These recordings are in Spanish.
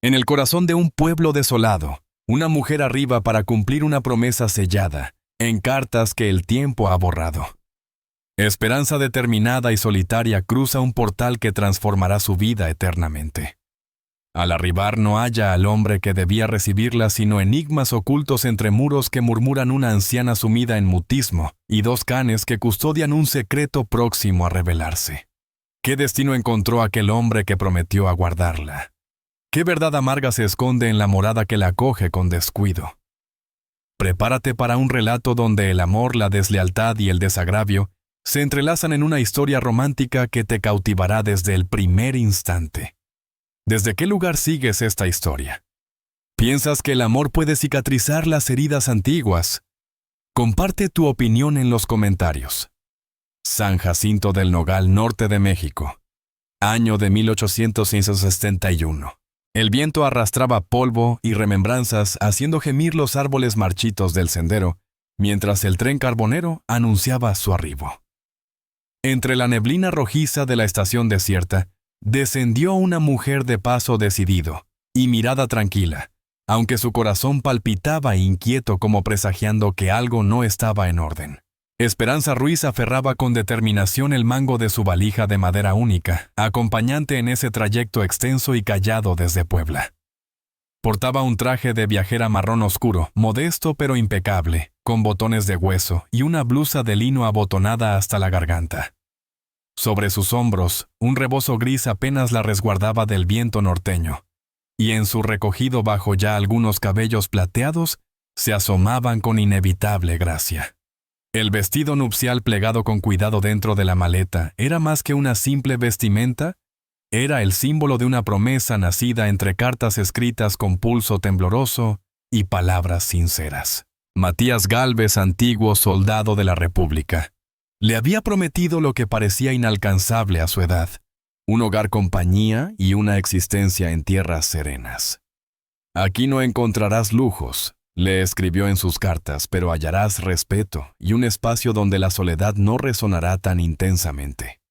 En el corazón de un pueblo desolado, una mujer arriba para cumplir una promesa sellada, en cartas que el tiempo ha borrado. Esperanza determinada y solitaria cruza un portal que transformará su vida eternamente. Al arribar no halla al hombre que debía recibirla, sino enigmas ocultos entre muros que murmuran una anciana sumida en mutismo y dos canes que custodian un secreto próximo a revelarse. ¿Qué destino encontró aquel hombre que prometió aguardarla? ¿Qué verdad amarga se esconde en la morada que la acoge con descuido? Prepárate para un relato donde el amor, la deslealtad y el desagravio se entrelazan en una historia romántica que te cautivará desde el primer instante. ¿Desde qué lugar sigues esta historia? ¿Piensas que el amor puede cicatrizar las heridas antiguas? Comparte tu opinión en los comentarios. San Jacinto del Nogal, norte de México. Año de 1871. El viento arrastraba polvo y remembranzas haciendo gemir los árboles marchitos del sendero, mientras el tren carbonero anunciaba su arribo. Entre la neblina rojiza de la estación desierta, descendió una mujer de paso decidido y mirada tranquila, aunque su corazón palpitaba inquieto como presagiando que algo no estaba en orden. Esperanza Ruiz aferraba con determinación el mango de su valija de madera única, acompañante en ese trayecto extenso y callado desde Puebla. Portaba un traje de viajera marrón oscuro, modesto pero impecable, con botones de hueso y una blusa de lino abotonada hasta la garganta. Sobre sus hombros, un rebozo gris apenas la resguardaba del viento norteño, y en su recogido bajo ya algunos cabellos plateados se asomaban con inevitable gracia. El vestido nupcial plegado con cuidado dentro de la maleta era más que una simple vestimenta, era el símbolo de una promesa nacida entre cartas escritas con pulso tembloroso y palabras sinceras. Matías Gálvez, antiguo soldado de la República, le había prometido lo que parecía inalcanzable a su edad: un hogar, compañía y una existencia en tierras serenas. Aquí no encontrarás lujos, le escribió en sus cartas, pero hallarás respeto y un espacio donde la soledad no resonará tan intensamente.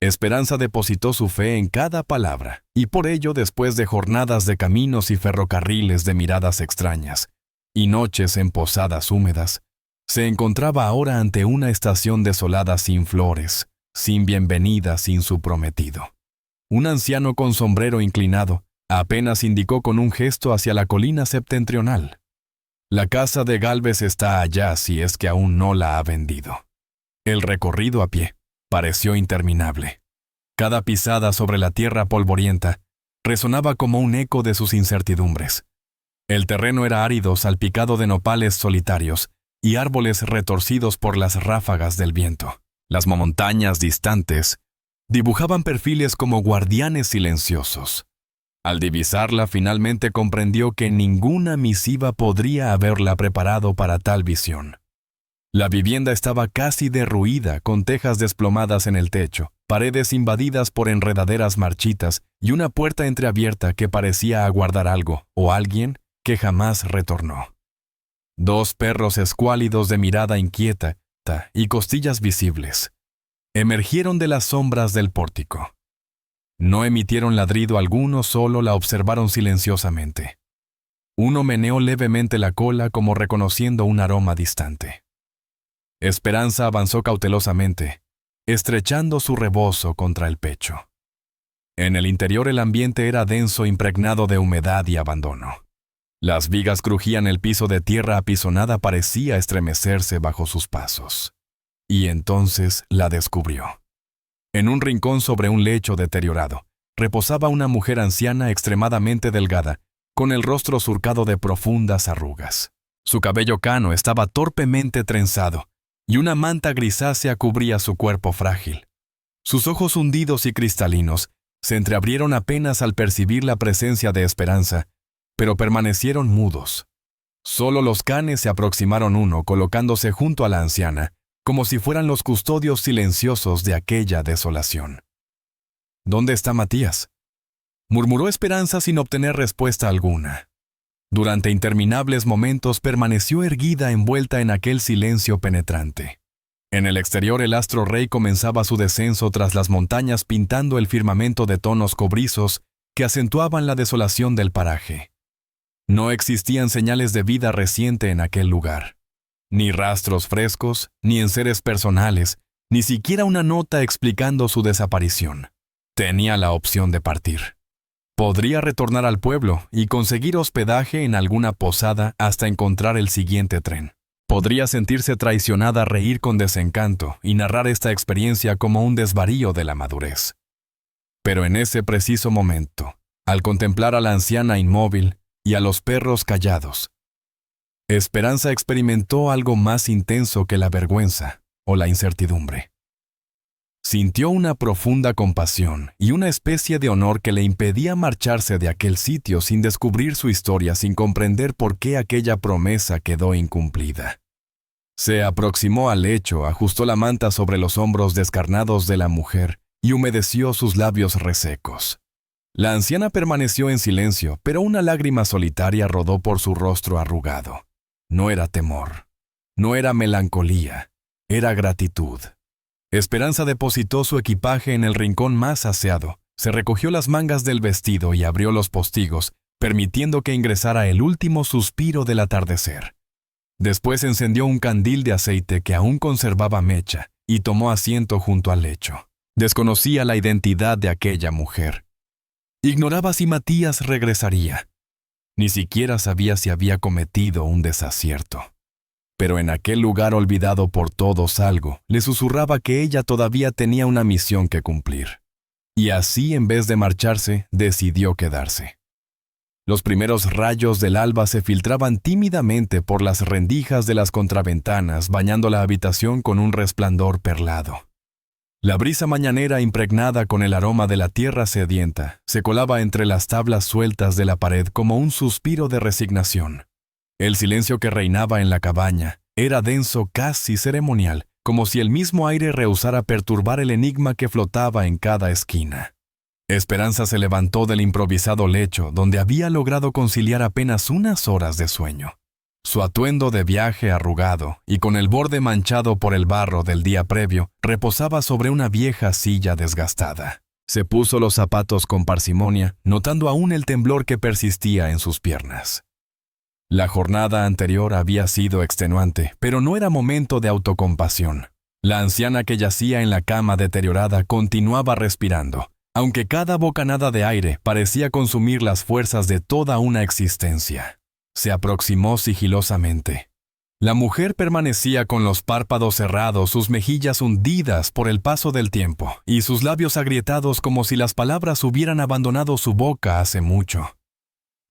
Esperanza depositó su fe en cada palabra, y por ello, después de jornadas de caminos y ferrocarriles de miradas extrañas, y noches en posadas húmedas, se encontraba ahora ante una estación desolada sin flores, sin bienvenida, sin su prometido. Un anciano con sombrero inclinado apenas indicó con un gesto hacia la colina septentrional: la casa de Gálvez está allá si es que aún no la ha vendido. El recorrido a pie pareció interminable. Cada pisada sobre la tierra polvorienta resonaba como un eco de sus incertidumbres. El terreno era árido, salpicado de nopales solitarios y árboles retorcidos por las ráfagas del viento. Las montañas distantes dibujaban perfiles como guardianes silenciosos. Al divisarla, finalmente comprendió que ninguna misiva podría haberla preparado para tal visión. La vivienda estaba casi derruida, con tejas desplomadas en el techo, paredes invadidas por enredaderas marchitas y una puerta entreabierta que parecía aguardar algo o alguien que jamás retornó. Dos perros escuálidos de mirada inquieta y costillas visibles emergieron de las sombras del pórtico. No emitieron ladrido alguno, solo la observaron silenciosamente. Uno meneó levemente la cola como reconociendo un aroma distante. Esperanza avanzó cautelosamente, estrechando su rebozo contra el pecho. En el interior el ambiente era denso, impregnado de humedad y abandono. Las vigas crujían, el piso de tierra apisonada parecía estremecerse bajo sus pasos. Y entonces la descubrió. En un rincón sobre un lecho deteriorado, reposaba una mujer anciana extremadamente delgada, con el rostro surcado de profundas arrugas. Su cabello cano estaba torpemente trenzado, y una manta grisácea cubría su cuerpo frágil. Sus ojos hundidos y cristalinos se entreabrieron apenas al percibir la presencia de Esperanza, pero permanecieron mudos. Solo los canes se aproximaron uno, colocándose junto a la anciana, como si fueran los custodios silenciosos de aquella desolación. ¿Dónde está Matías?, murmuró Esperanza sin obtener respuesta alguna. Durante interminables momentos permaneció erguida, envuelta en aquel silencio penetrante. En el exterior el astro rey comenzaba su descenso tras las montañas, pintando el firmamento de tonos cobrizos que acentuaban la desolación del paraje. No existían señales de vida reciente en aquel lugar, ni rastros frescos, ni enseres personales, ni siquiera una nota explicando su desaparición. Tenía la opción de partir. Podría retornar al pueblo y conseguir hospedaje en alguna posada hasta encontrar el siguiente tren. Podría sentirse traicionada, reír con desencanto y narrar esta experiencia como un desvarío de la madurez. Pero en ese preciso momento, al contemplar a la anciana inmóvil y a los perros callados, Esperanza experimentó algo más intenso que la vergüenza o la incertidumbre. Sintió una profunda compasión y una especie de honor que le impedía marcharse de aquel sitio sin descubrir su historia, sin comprender por qué aquella promesa quedó incumplida. Se aproximó al lecho, ajustó la manta sobre los hombros descarnados de la mujer y humedeció sus labios resecos. La anciana permaneció en silencio, pero una lágrima solitaria rodó por su rostro arrugado. No era temor, no era melancolía, era gratitud. Esperanza depositó su equipaje en el rincón más aseado, se recogió las mangas del vestido y abrió los postigos, permitiendo que ingresara el último suspiro del atardecer. Después encendió un candil de aceite que aún conservaba mecha y tomó asiento junto al lecho. Desconocía la identidad de aquella mujer. Ignoraba si Matías regresaría. Ni siquiera sabía si había cometido un desacierto. Pero en aquel lugar olvidado por todos algo le susurraba que ella todavía tenía una misión que cumplir. Y así, en vez de marcharse, decidió quedarse. Los primeros rayos del alba se filtraban tímidamente por las rendijas de las contraventanas, bañando la habitación con un resplandor perlado. La brisa mañanera, impregnada con el aroma de la tierra sedienta, se colaba entre las tablas sueltas de la pared como un suspiro de resignación. El silencio que reinaba en la cabaña era denso, casi ceremonial, como si el mismo aire rehusara perturbar el enigma que flotaba en cada esquina. Esperanza se levantó del improvisado lecho, donde había logrado conciliar apenas unas horas de sueño. Su atuendo de viaje arrugado y con el borde manchado por el barro del día previo reposaba sobre una vieja silla desgastada. Se puso los zapatos con parsimonia, notando aún el temblor que persistía en sus piernas. La jornada anterior había sido extenuante, pero no era momento de autocompasión. La anciana que yacía en la cama deteriorada continuaba respirando, aunque cada bocanada de aire parecía consumir las fuerzas de toda una existencia. Se aproximó sigilosamente. La mujer permanecía con los párpados cerrados, sus mejillas hundidas por el paso del tiempo, y sus labios agrietados como si las palabras hubieran abandonado su boca hace mucho.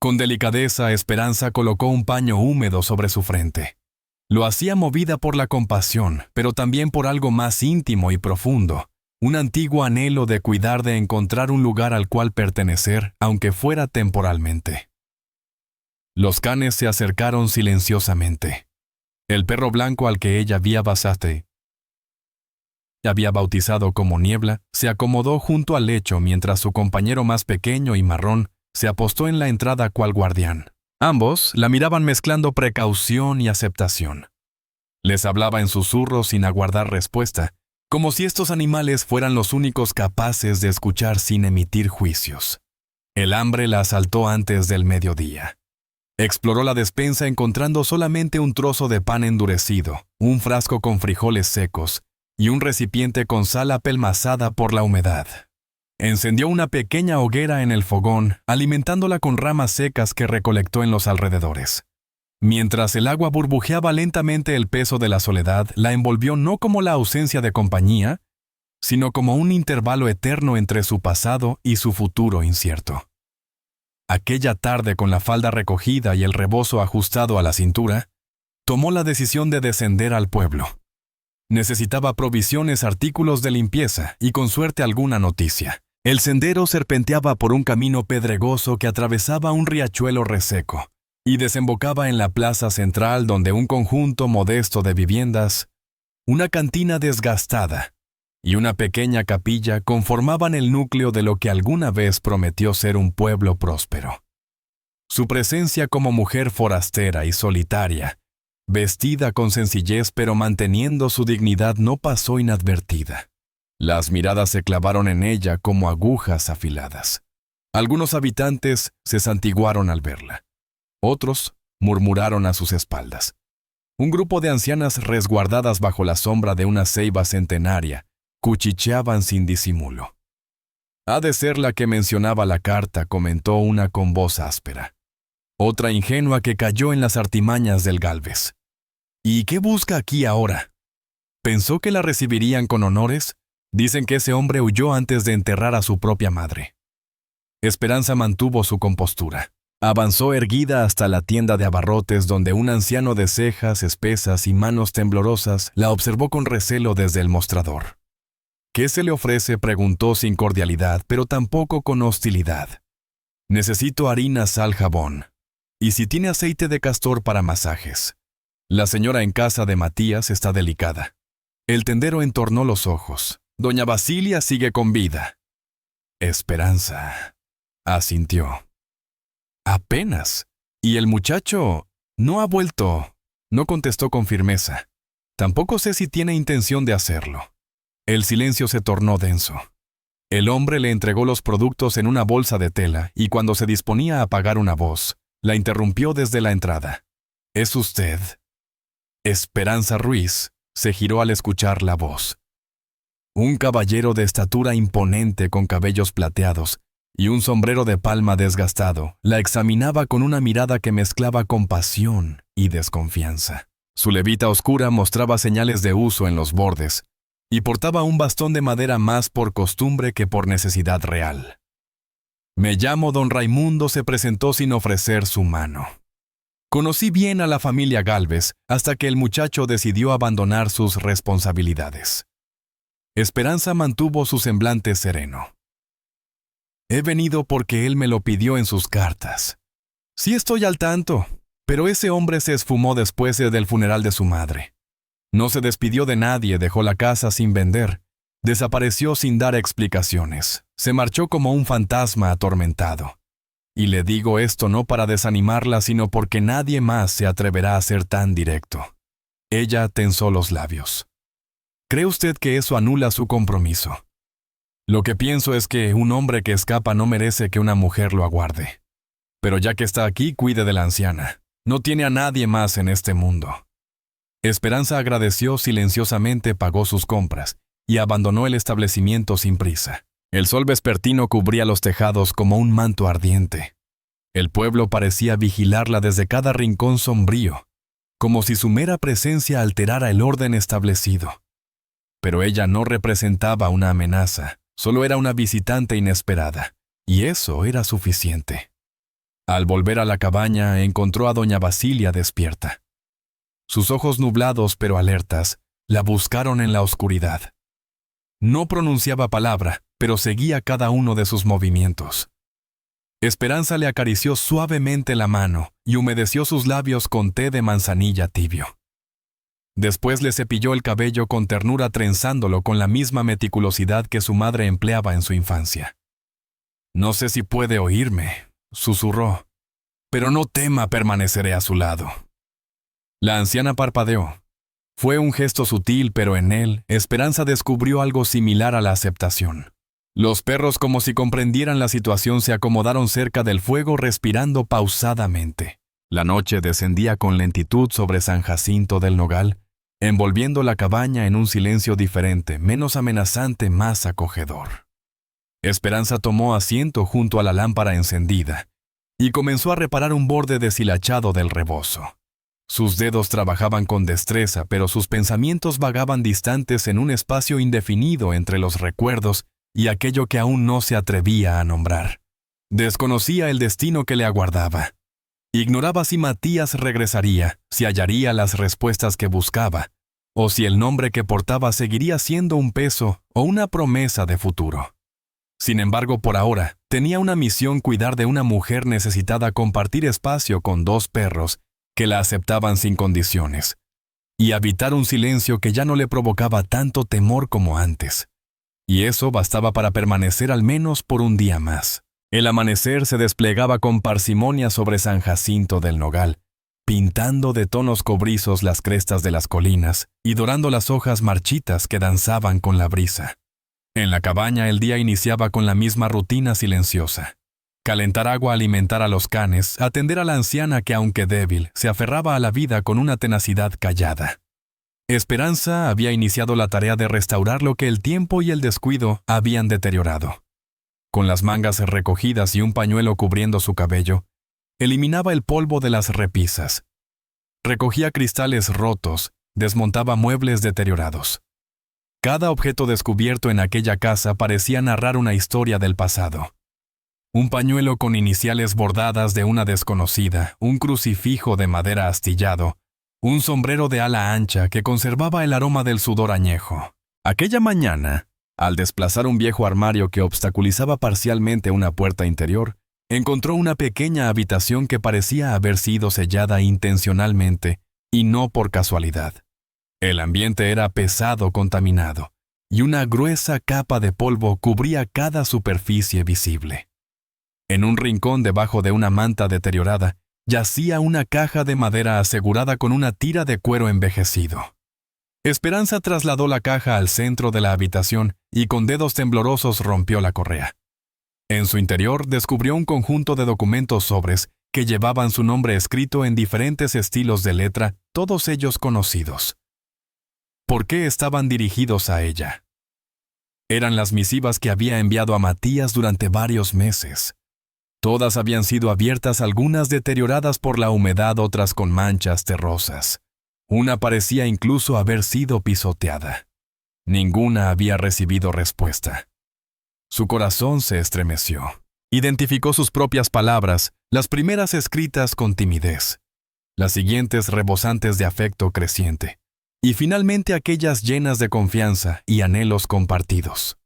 Con delicadeza, Esperanza colocó un paño húmedo sobre su frente. Lo hacía movida por la compasión, pero también por algo más íntimo y profundo, un antiguo anhelo de cuidar de encontrar un lugar al cual pertenecer, aunque fuera temporalmente. Los canes se acercaron silenciosamente. El perro blanco al que ella había bautizado como Niebla, se acomodó junto al lecho mientras su compañero más pequeño y marrón se apostó en la entrada cual guardián. Ambos la miraban mezclando precaución y aceptación. Les hablaba en susurros sin aguardar respuesta, como si estos animales fueran los únicos capaces de escuchar sin emitir juicios. El hambre la asaltó antes del mediodía. Exploró la despensa encontrando solamente un trozo de pan endurecido, un frasco con frijoles secos y un recipiente con sal apelmazada por la humedad. Encendió una pequeña hoguera en el fogón, alimentándola con ramas secas que recolectó en los alrededores. Mientras el agua burbujeaba lentamente, el peso de la soledad la envolvió no como la ausencia de compañía, sino como un intervalo eterno entre su pasado y su futuro incierto. Aquella tarde, con la falda recogida y el rebozo ajustado a la cintura, tomó la decisión de descender al pueblo. Necesitaba provisiones, artículos de limpieza y con suerte alguna noticia. El sendero serpenteaba por un camino pedregoso que atravesaba un riachuelo reseco y desembocaba en la plaza central, donde un conjunto modesto de viviendas, una cantina desgastada y una pequeña capilla conformaban el núcleo de lo que alguna vez prometió ser un pueblo próspero. Su presencia como mujer forastera y solitaria, vestida con sencillez pero manteniendo su dignidad, no pasó inadvertida. Las miradas se clavaron en ella como agujas afiladas. Algunos habitantes se santiguaron al verla. Otros murmuraron a sus espaldas. Un grupo de ancianas resguardadas bajo la sombra de una ceiba centenaria cuchicheaban sin disimulo. «Ha de ser la que mencionaba la carta», comentó una con voz áspera. Otra ingenua que cayó en las artimañas del Gálvez. «¿Y qué busca aquí ahora? ¿Pensó que la recibirían con honores? Dicen que ese hombre huyó antes de enterrar a su propia madre». Esperanza mantuvo su compostura. Avanzó erguida hasta la tienda de abarrotes donde un anciano de cejas espesas y manos temblorosas la observó con recelo desde el mostrador. «¿Qué se le ofrece?», preguntó sin cordialidad, pero tampoco con hostilidad. «Necesito harina, sal, jabón. Y si tiene aceite de castor para masajes. La señora en casa de Matías está delicada». El tendero entornó los ojos. «Doña Basilia sigue con vida». «Esperanza», asintió. «Apenas. Y el muchacho no ha vuelto», no contestó con firmeza. «Tampoco sé si tiene intención de hacerlo». El silencio se tornó denso. El hombre le entregó los productos en una bolsa de tela y cuando se disponía a apagar una voz, la interrumpió desde la entrada. «¿Es usted?» Esperanza Ruiz se giró al escuchar la voz. Un caballero de estatura imponente con cabellos plateados y un sombrero de palma desgastado la examinaba con una mirada que mezclaba compasión y desconfianza. Su levita oscura mostraba señales de uso en los bordes y portaba un bastón de madera más por costumbre que por necesidad real. «Me llamo don Raimundo», se presentó sin ofrecer su mano. «Conocí bien a la familia Gálvez hasta que el muchacho decidió abandonar sus responsabilidades». Esperanza mantuvo su semblante sereno. «He venido porque él me lo pidió en sus cartas». «Sí estoy al tanto, pero ese hombre se esfumó después del funeral de su madre. No se despidió de nadie, dejó la casa sin vender, desapareció sin dar explicaciones, se marchó como un fantasma atormentado. Y le digo esto no para desanimarla, sino porque nadie más se atreverá a ser tan directo». Ella tensó los labios. «¿Cree usted que eso anula su compromiso?» «Lo que pienso es que un hombre que escapa no merece que una mujer lo aguarde. Pero ya que está aquí, cuide de la anciana. No tiene a nadie más en este mundo». Esperanza agradeció silenciosamente, pagó sus compras y abandonó el establecimiento sin prisa. El sol vespertino cubría los tejados como un manto ardiente. El pueblo parecía vigilarla desde cada rincón sombrío, como si su mera presencia alterara el orden establecido. Pero ella no representaba una amenaza, solo era una visitante inesperada, y eso era suficiente. Al volver a la cabaña, encontró a doña Basilia despierta. Sus ojos nublados pero alertas la buscaron en la oscuridad. No pronunciaba palabra, pero seguía cada uno de sus movimientos. Esperanza le acarició suavemente la mano y humedeció sus labios con té de manzanilla tibio. Después le cepilló el cabello con ternura, trenzándolo con la misma meticulosidad que su madre empleaba en su infancia. «No sé si puede oírme», susurró, «pero no tema, permaneceré a su lado». La anciana parpadeó. Fue un gesto sutil, pero en él, Esperanza descubrió algo similar a la aceptación. Los perros, como si comprendieran la situación, se acomodaron cerca del fuego, respirando pausadamente. La noche descendía con lentitud sobre San Jacinto del Nogal, envolviendo la cabaña en un silencio diferente, menos amenazante, más acogedor. Esperanza tomó asiento junto a la lámpara encendida y comenzó a reparar un borde deshilachado del rebozo. Sus dedos trabajaban con destreza, pero sus pensamientos vagaban distantes en un espacio indefinido entre los recuerdos y aquello que aún no se atrevía a nombrar. Desconocía el destino que le aguardaba. Ignoraba si Matías regresaría, si hallaría las respuestas que buscaba, o si el nombre que portaba seguiría siendo un peso o una promesa de futuro. Sin embargo, por ahora, tenía una misión: cuidar de una mujer necesitada, compartir espacio con dos perros que la aceptaban sin condiciones, y habitar un silencio que ya no le provocaba tanto temor como antes. Y eso bastaba para permanecer al menos por un día más. El amanecer se desplegaba con parsimonia sobre San Jacinto del Nogal, pintando de tonos cobrizos las crestas de las colinas y dorando las hojas marchitas que danzaban con la brisa. En la cabaña el día iniciaba con la misma rutina silenciosa. Calentar agua, alimentar a los canes, atender a la anciana que, aunque débil, se aferraba a la vida con una tenacidad callada. Esperanza había iniciado la tarea de restaurar lo que el tiempo y el descuido habían deteriorado. Con las mangas recogidas y un pañuelo cubriendo su cabello, eliminaba el polvo de las repisas. Recogía cristales rotos, desmontaba muebles deteriorados. Cada objeto descubierto en aquella casa parecía narrar una historia del pasado. Un pañuelo con iniciales bordadas de una desconocida, un crucifijo de madera astillado, un sombrero de ala ancha que conservaba el aroma del sudor añejo. Aquella mañana, al desplazar un viejo armario que obstaculizaba parcialmente una puerta interior, encontró una pequeña habitación que parecía haber sido sellada intencionalmente y no por casualidad. El ambiente era pesado, contaminado, y una gruesa capa de polvo cubría cada superficie visible. En un rincón debajo de una manta deteriorada, yacía una caja de madera asegurada con una tira de cuero envejecido. Esperanza trasladó la caja al centro de la habitación y con dedos temblorosos rompió la correa. En su interior descubrió un conjunto de documentos sobres que llevaban su nombre escrito en diferentes estilos de letra, todos ellos conocidos. ¿Por qué estaban dirigidos a ella? Eran las misivas que había enviado a Matías durante varios meses. Todas habían sido abiertas, algunas deterioradas por la humedad, otras con manchas terrosas. Una parecía incluso haber sido pisoteada. Ninguna había recibido respuesta. Su corazón se estremeció. Identificó sus propias palabras, las primeras escritas con timidez, las siguientes rebosantes de afecto creciente, y finalmente aquellas llenas de confianza y anhelos compartidos.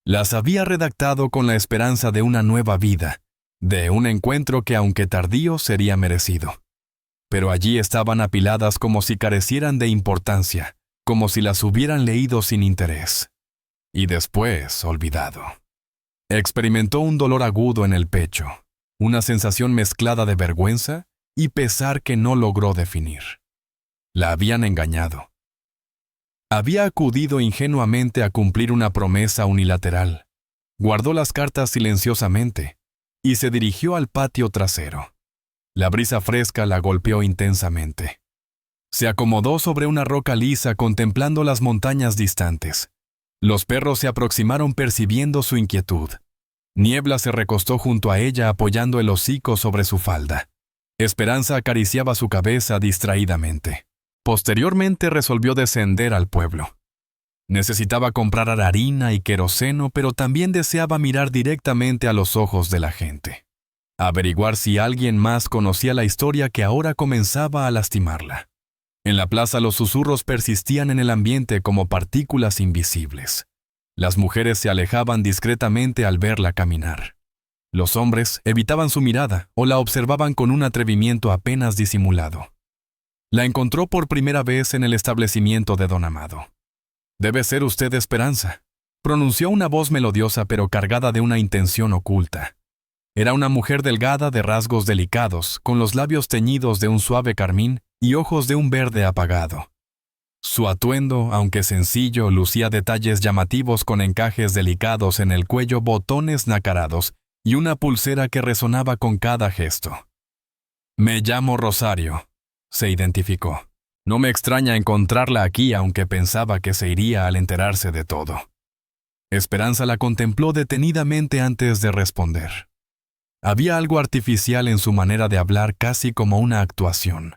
Las había redactado con la esperanza de una nueva vida, de un encuentro que, aunque tardío, sería merecido. Pero allí estaban apiladas como si carecieran de importancia, como si las hubieran leído sin interés. Y después olvidado. Experimentó un dolor agudo en el pecho, una sensación mezclada de vergüenza y pesar que no logró definir. La habían engañado. Había acudido ingenuamente a cumplir una promesa unilateral. Guardó las cartas silenciosamente y se dirigió al patio trasero. La brisa fresca la golpeó intensamente. Se acomodó sobre una roca lisa contemplando las montañas distantes. Los perros se aproximaron percibiendo su inquietud. Niebla se recostó junto a ella apoyando el hocico sobre su falda. Esperanza acariciaba su cabeza distraídamente. Posteriormente resolvió descender al pueblo. Necesitaba comprar harina y queroseno, pero también deseaba mirar directamente a los ojos de la gente. Averiguar si alguien más conocía la historia que ahora comenzaba a lastimarla. En la plaza los susurros persistían en el ambiente como partículas invisibles. Las mujeres se alejaban discretamente al verla caminar. Los hombres evitaban su mirada o la observaban con un atrevimiento apenas disimulado. La encontró por primera vez en el establecimiento de don Amado. «Debe ser usted Esperanza», pronunció una voz melodiosa pero cargada de una intención oculta. Era una mujer delgada de rasgos delicados, con los labios teñidos de un suave carmín y ojos de un verde apagado. Su atuendo, aunque sencillo, lucía detalles llamativos con encajes delicados en el cuello, botones nacarados y una pulsera que resonaba con cada gesto. «Me llamo Rosario», se identificó. No me extraña encontrarla aquí, aunque pensaba que se iría al enterarse de todo. Esperanza la contempló detenidamente antes de responder. Había algo artificial en su manera de hablar, casi como una actuación.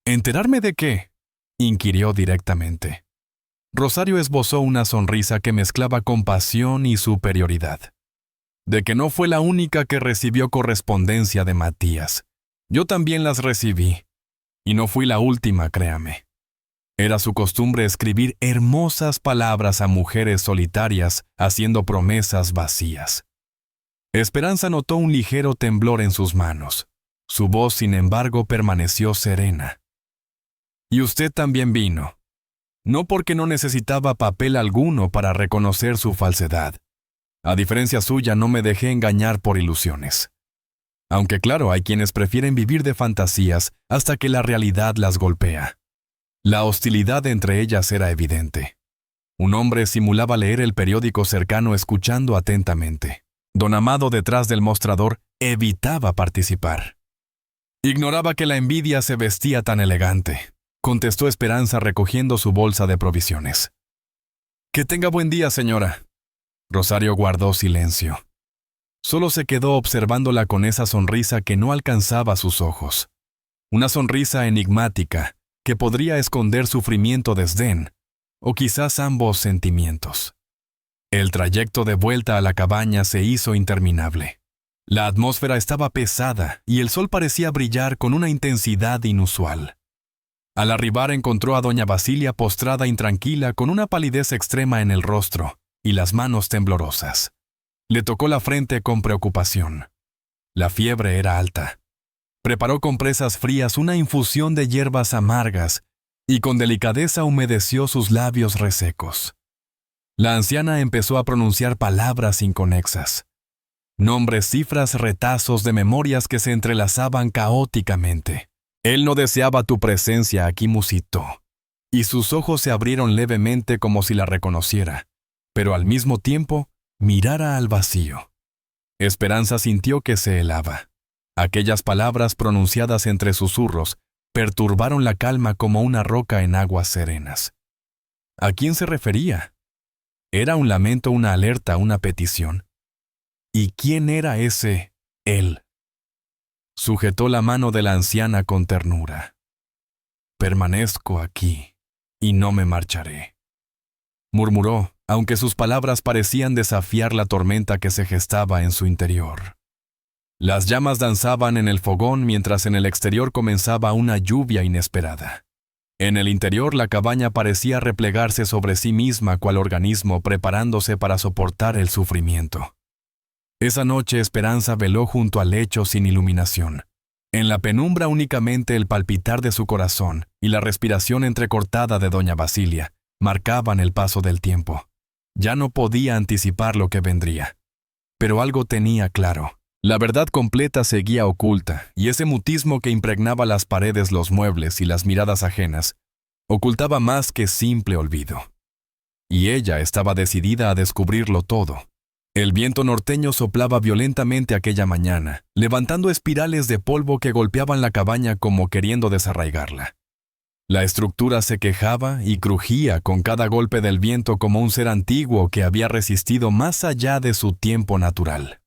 «¿Enterarme de qué?», inquirió directamente. Rosario esbozó una sonrisa que mezclaba compasión y superioridad. «De que no fue la única que recibió correspondencia de Matías. Yo también las recibí. Y no fui la última, créame». Era su costumbre escribir hermosas palabras a mujeres solitarias, haciendo promesas vacías. Esperanza notó un ligero temblor en sus manos. Su voz, sin embargo, permaneció serena. «Y usted también vino. No porque no necesitaba papel alguno para reconocer su falsedad. A diferencia suya, no me dejé engañar por ilusiones. Aunque claro, hay quienes prefieren vivir de fantasías hasta que la realidad las golpea. La hostilidad entre ellas era evidente. Un hombre simulaba leer el periódico cercano escuchando atentamente. Don Amado, detrás del mostrador, evitaba participar. Ignoraba que la envidia se vestía tan elegante, contestó Esperanza recogiendo su bolsa de provisiones. Que tenga buen día, señora. Rosario guardó silencio. Solo se quedó observándola con esa sonrisa que no alcanzaba sus ojos. Una sonrisa enigmática que podría esconder sufrimiento o desdén, o quizás ambos sentimientos. El trayecto de vuelta a la cabaña se hizo interminable. La atmósfera estaba pesada y el sol parecía brillar con una intensidad inusual. Al arribar encontró a doña Basilia postrada intranquila con una palidez extrema en el rostro y las manos temblorosas. Le tocó la frente con preocupación. La fiebre era alta. Preparó con presas frías una infusión de hierbas amargas y con delicadeza humedeció sus labios resecos. La anciana empezó a pronunciar palabras inconexas. Nombres, cifras, retazos de memorias que se entrelazaban caóticamente. Él no deseaba tu presencia aquí, musitó. Y sus ojos se abrieron levemente como si la reconociera, pero al mismo tiempo mirara al vacío. Esperanza sintió que se helaba. Aquellas palabras pronunciadas entre susurros perturbaron la calma como una roca en aguas serenas. ¿A quién se refería? ¿Era un lamento, una alerta, una petición? ¿Y quién era ese él? Sujetó la mano de la anciana con ternura. Permanezco aquí y no me marcharé, murmuró, aunque sus palabras parecían desafiar la tormenta que se gestaba en su interior. Las llamas danzaban en el fogón mientras en el exterior comenzaba una lluvia inesperada. En el interior la cabaña parecía replegarse sobre sí misma cual organismo preparándose para soportar el sufrimiento. Esa noche Esperanza veló junto al lecho sin iluminación. En la penumbra únicamente el palpitar de su corazón y la respiración entrecortada de doña Basilia marcaban el paso del tiempo. Ya no podía anticipar lo que vendría. Pero algo tenía claro. La verdad completa seguía oculta, y ese mutismo que impregnaba las paredes, los muebles y las miradas ajenas, ocultaba más que simple olvido. Y ella estaba decidida a descubrirlo todo. El viento norteño soplaba violentamente aquella mañana, levantando espirales de polvo que golpeaban la cabaña como queriendo desarraigarla. La estructura se quejaba y crujía con cada golpe del viento como un ser antiguo que había resistido más allá de su tiempo natural.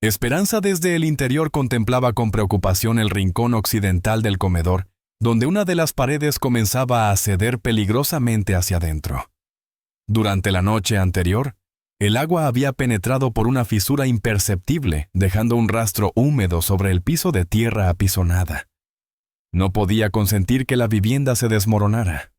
Esperanza desde el interior contemplaba con preocupación el rincón occidental del comedor, donde una de las paredes comenzaba a ceder peligrosamente hacia adentro. Durante la noche anterior, el agua había penetrado por una fisura imperceptible, dejando un rastro húmedo sobre el piso de tierra apisonada. No podía consentir que la vivienda se desmoronara.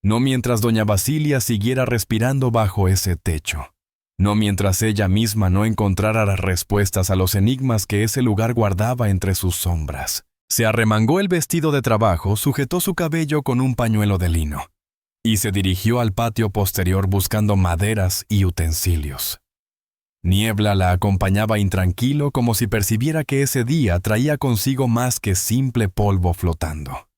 No mientras doña Basilia siguiera respirando bajo ese techo. No mientras ella misma no encontrara las respuestas a los enigmas que ese lugar guardaba entre sus sombras. Se arremangó el vestido de trabajo, sujetó su cabello con un pañuelo de lino y se dirigió al patio posterior buscando maderas y utensilios. Niebla la acompañaba intranquilo como si percibiera que ese día traía consigo más que simple polvo flotando.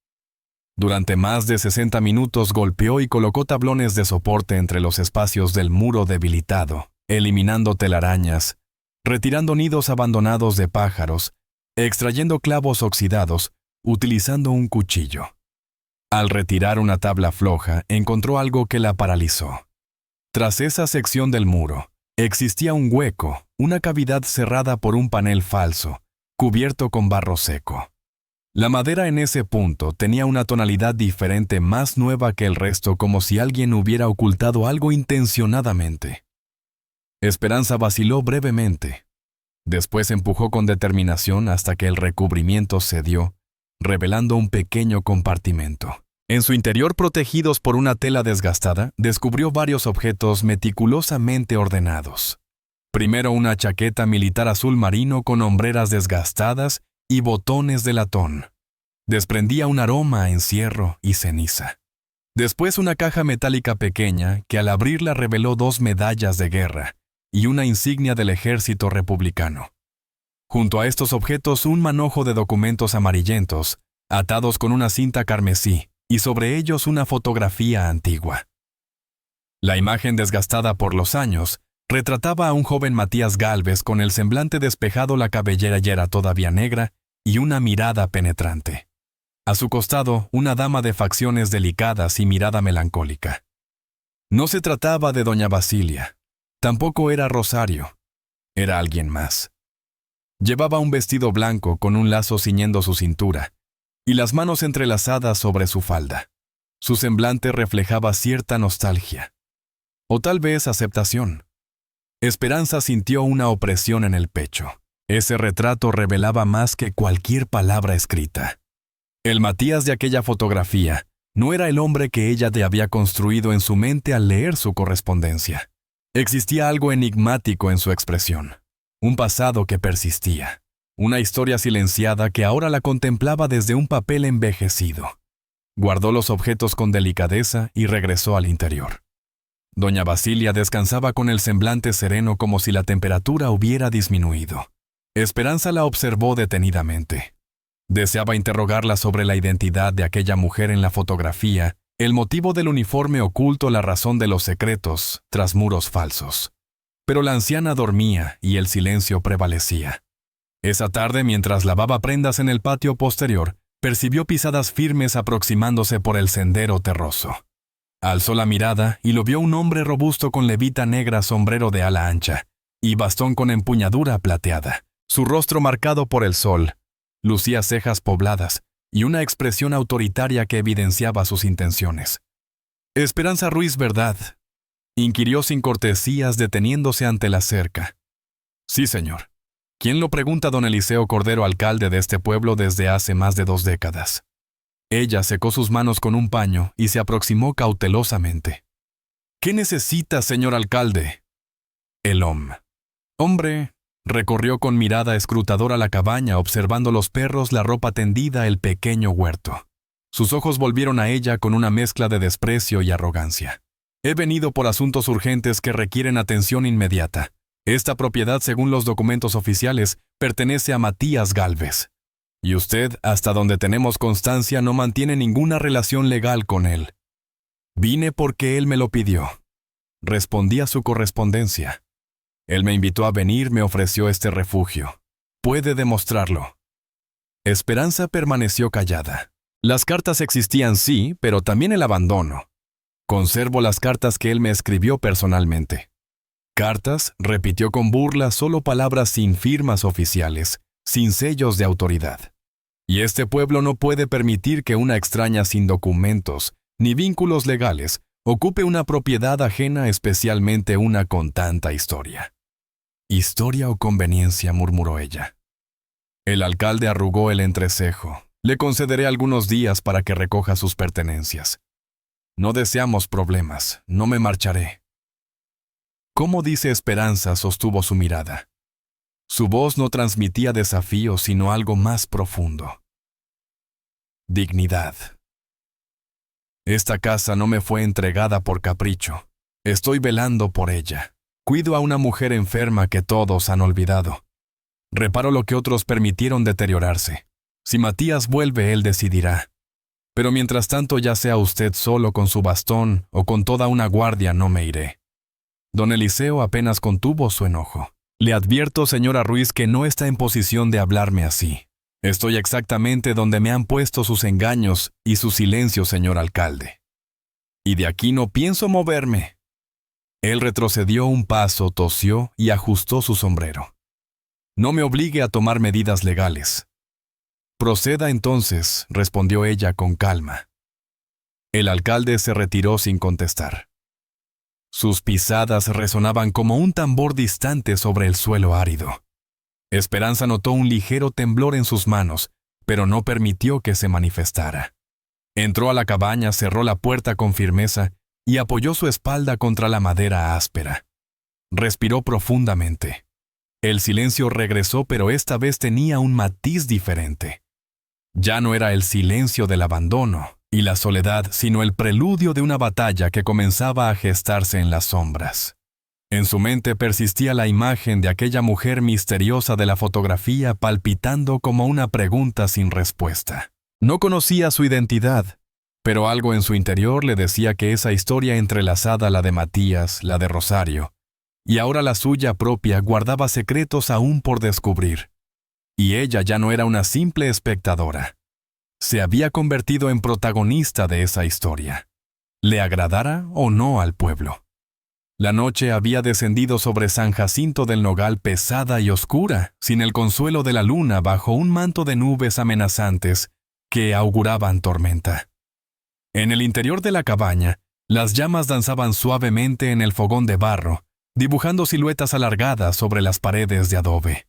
Durante más de 60 minutos golpeó y colocó tablones de soporte entre los espacios del muro debilitado, eliminando telarañas, retirando nidos abandonados de pájaros, extrayendo clavos oxidados, utilizando un cuchillo. Al retirar una tabla floja, encontró algo que la paralizó. Tras esa sección del muro, existía un hueco, una cavidad cerrada por un panel falso, cubierto con barro seco. La madera en ese punto tenía una tonalidad diferente, más nueva que el resto, como si alguien hubiera ocultado algo intencionadamente. Esperanza vaciló brevemente. Después empujó con determinación hasta que el recubrimiento cedió, revelando un pequeño compartimento. En su interior, protegidos por una tela desgastada, descubrió varios objetos meticulosamente ordenados. Primero una chaqueta militar azul marino con hombreras desgastadas y botones de latón. Desprendía un aroma a encierro y ceniza. Después una caja metálica pequeña que al abrirla reveló 2 medallas de guerra y una insignia del ejército republicano. Junto a estos objetos un manojo de documentos amarillentos, atados con una cinta carmesí, y sobre ellos una fotografía antigua. La imagen, desgastada por los años, Retrataba a un joven Matías Gálvez con el semblante despejado, la cabellera ya era todavía negra y una mirada penetrante. A su costado, una dama de facciones delicadas y mirada melancólica. No se trataba de doña Basilia. Tampoco era Rosario. Era alguien más. Llevaba un vestido blanco con un lazo ciñendo su cintura y las manos entrelazadas sobre su falda. Su semblante reflejaba cierta nostalgia. O tal vez aceptación. Esperanza sintió una opresión en el pecho. Ese retrato revelaba más que cualquier palabra escrita. El Matías de aquella fotografía no era el hombre que ella había construido en su mente al leer su correspondencia. Existía algo enigmático en su expresión, un pasado que persistía, una historia silenciada que ahora la contemplaba desde un papel envejecido. Guardó los objetos con delicadeza y regresó al interior. Doña Basilia descansaba con el semblante sereno como si la temperatura hubiera disminuido. Esperanza la observó detenidamente. Deseaba interrogarla sobre la identidad de aquella mujer en la fotografía, el motivo del uniforme oculto, la razón de los secretos tras muros falsos. Pero la anciana dormía y el silencio prevalecía. Esa tarde, mientras lavaba prendas en el patio posterior, percibió pisadas firmes aproximándose por el sendero terroso. Alzó la mirada y lo vio un hombre robusto con levita negra, sombrero de ala ancha y bastón con empuñadura plateada. Su rostro marcado por el sol, lucía cejas pobladas y una expresión autoritaria que evidenciaba sus intenciones. «Esperanza Ruiz, ¿verdad?», inquirió sin cortesías, deteniéndose ante la cerca. «Sí, señor. ¿Quién lo pregunta?», don Eliseo Cordero, alcalde de este pueblo desde hace más de 2 décadas. Ella secó sus manos con un paño y se aproximó cautelosamente. «¿Qué necesita, señor alcalde?». El hombre recorrió con mirada escrutadora la cabaña, observando los perros, la ropa tendida, el pequeño huerto. Sus ojos volvieron a ella con una mezcla de desprecio y arrogancia. «He venido por asuntos urgentes que requieren atención inmediata. Esta propiedad, según los documentos oficiales, pertenece a Matías Gálvez. Y usted, hasta donde tenemos constancia, no mantiene ninguna relación legal con él». «Vine porque él me lo pidió», respondí a su correspondencia. «Él me invitó a venir, me ofreció este refugio. Puede demostrarlo». Esperanza permaneció callada. Las cartas existían, sí, pero también el abandono. «Conservo las cartas que él me escribió personalmente». «¿Cartas?», repitió con burla, solo palabras sin firmas oficiales, sin sellos de autoridad. «Y este pueblo no puede permitir que una extraña sin documentos ni vínculos legales ocupe una propiedad ajena, especialmente una con tanta historia». «¿Historia o conveniencia?», murmuró ella. El alcalde arrugó el entrecejo. «Le concederé algunos días para que recoja sus pertenencias. No deseamos problemas, no me marcharé». «¿Cómo dice Esperanza?», sostuvo su mirada. Su voz no transmitía desafío, sino algo más profundo. «Dignidad. Esta casa no me fue entregada por capricho. Estoy velando por ella. Cuido a una mujer enferma que todos han olvidado. Reparo lo que otros permitieron deteriorarse. Si Matías vuelve, él decidirá. Pero mientras tanto, ya sea usted solo con su bastón o con toda una guardia, no me iré». Don Eliseo apenas contuvo su enojo. «Le advierto, señora Ruiz, que no está en posición de hablarme así. Estoy exactamente donde me han puesto sus engaños y su silencio, señor alcalde. Y de aquí no pienso moverme». Él retrocedió un paso, tosió y ajustó su sombrero. «No me obligue a tomar medidas legales». «Proceda entonces», respondió ella con calma. El alcalde se retiró sin contestar. Sus pisadas resonaban como un tambor distante sobre el suelo árido. Esperanza notó un ligero temblor en sus manos, pero no permitió que se manifestara. Entró a la cabaña, cerró la puerta con firmeza y apoyó su espalda contra la madera áspera. Respiró profundamente. El silencio regresó, pero esta vez tenía un matiz diferente. Ya no era el silencio del abandono y la soledad, sino el preludio de una batalla que comenzaba a gestarse en las sombras. En su mente persistía la imagen de aquella mujer misteriosa de la fotografía, palpitando como una pregunta sin respuesta. No conocía su identidad, pero algo en su interior le decía que esa historia entrelazada, la de Matías, la de Rosario, y ahora la suya propia guardaba secretos aún por descubrir. Y ella ya no era una simple espectadora. Se había convertido en protagonista de esa historia, le agradara o no al pueblo. La noche había descendido sobre San Jacinto del Nogal pesada y oscura, sin el consuelo de la luna bajo un manto de nubes amenazantes que auguraban tormenta. En el interior de la cabaña, las llamas danzaban suavemente en el fogón de barro, dibujando siluetas alargadas sobre las paredes de adobe.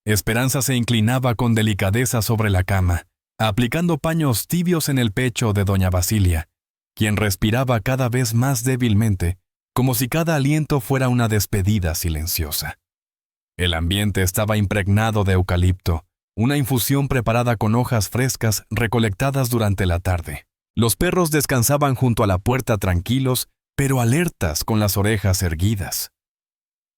Esperanza se inclinaba con delicadeza sobre la cama, aplicando paños tibios en el pecho de doña Basilia, quien respiraba cada vez más débilmente, como si cada aliento fuera una despedida silenciosa. El ambiente estaba impregnado de eucalipto, una infusión preparada con hojas frescas recolectadas durante la tarde. Los perros descansaban junto a la puerta tranquilos, pero alertas con las orejas erguidas.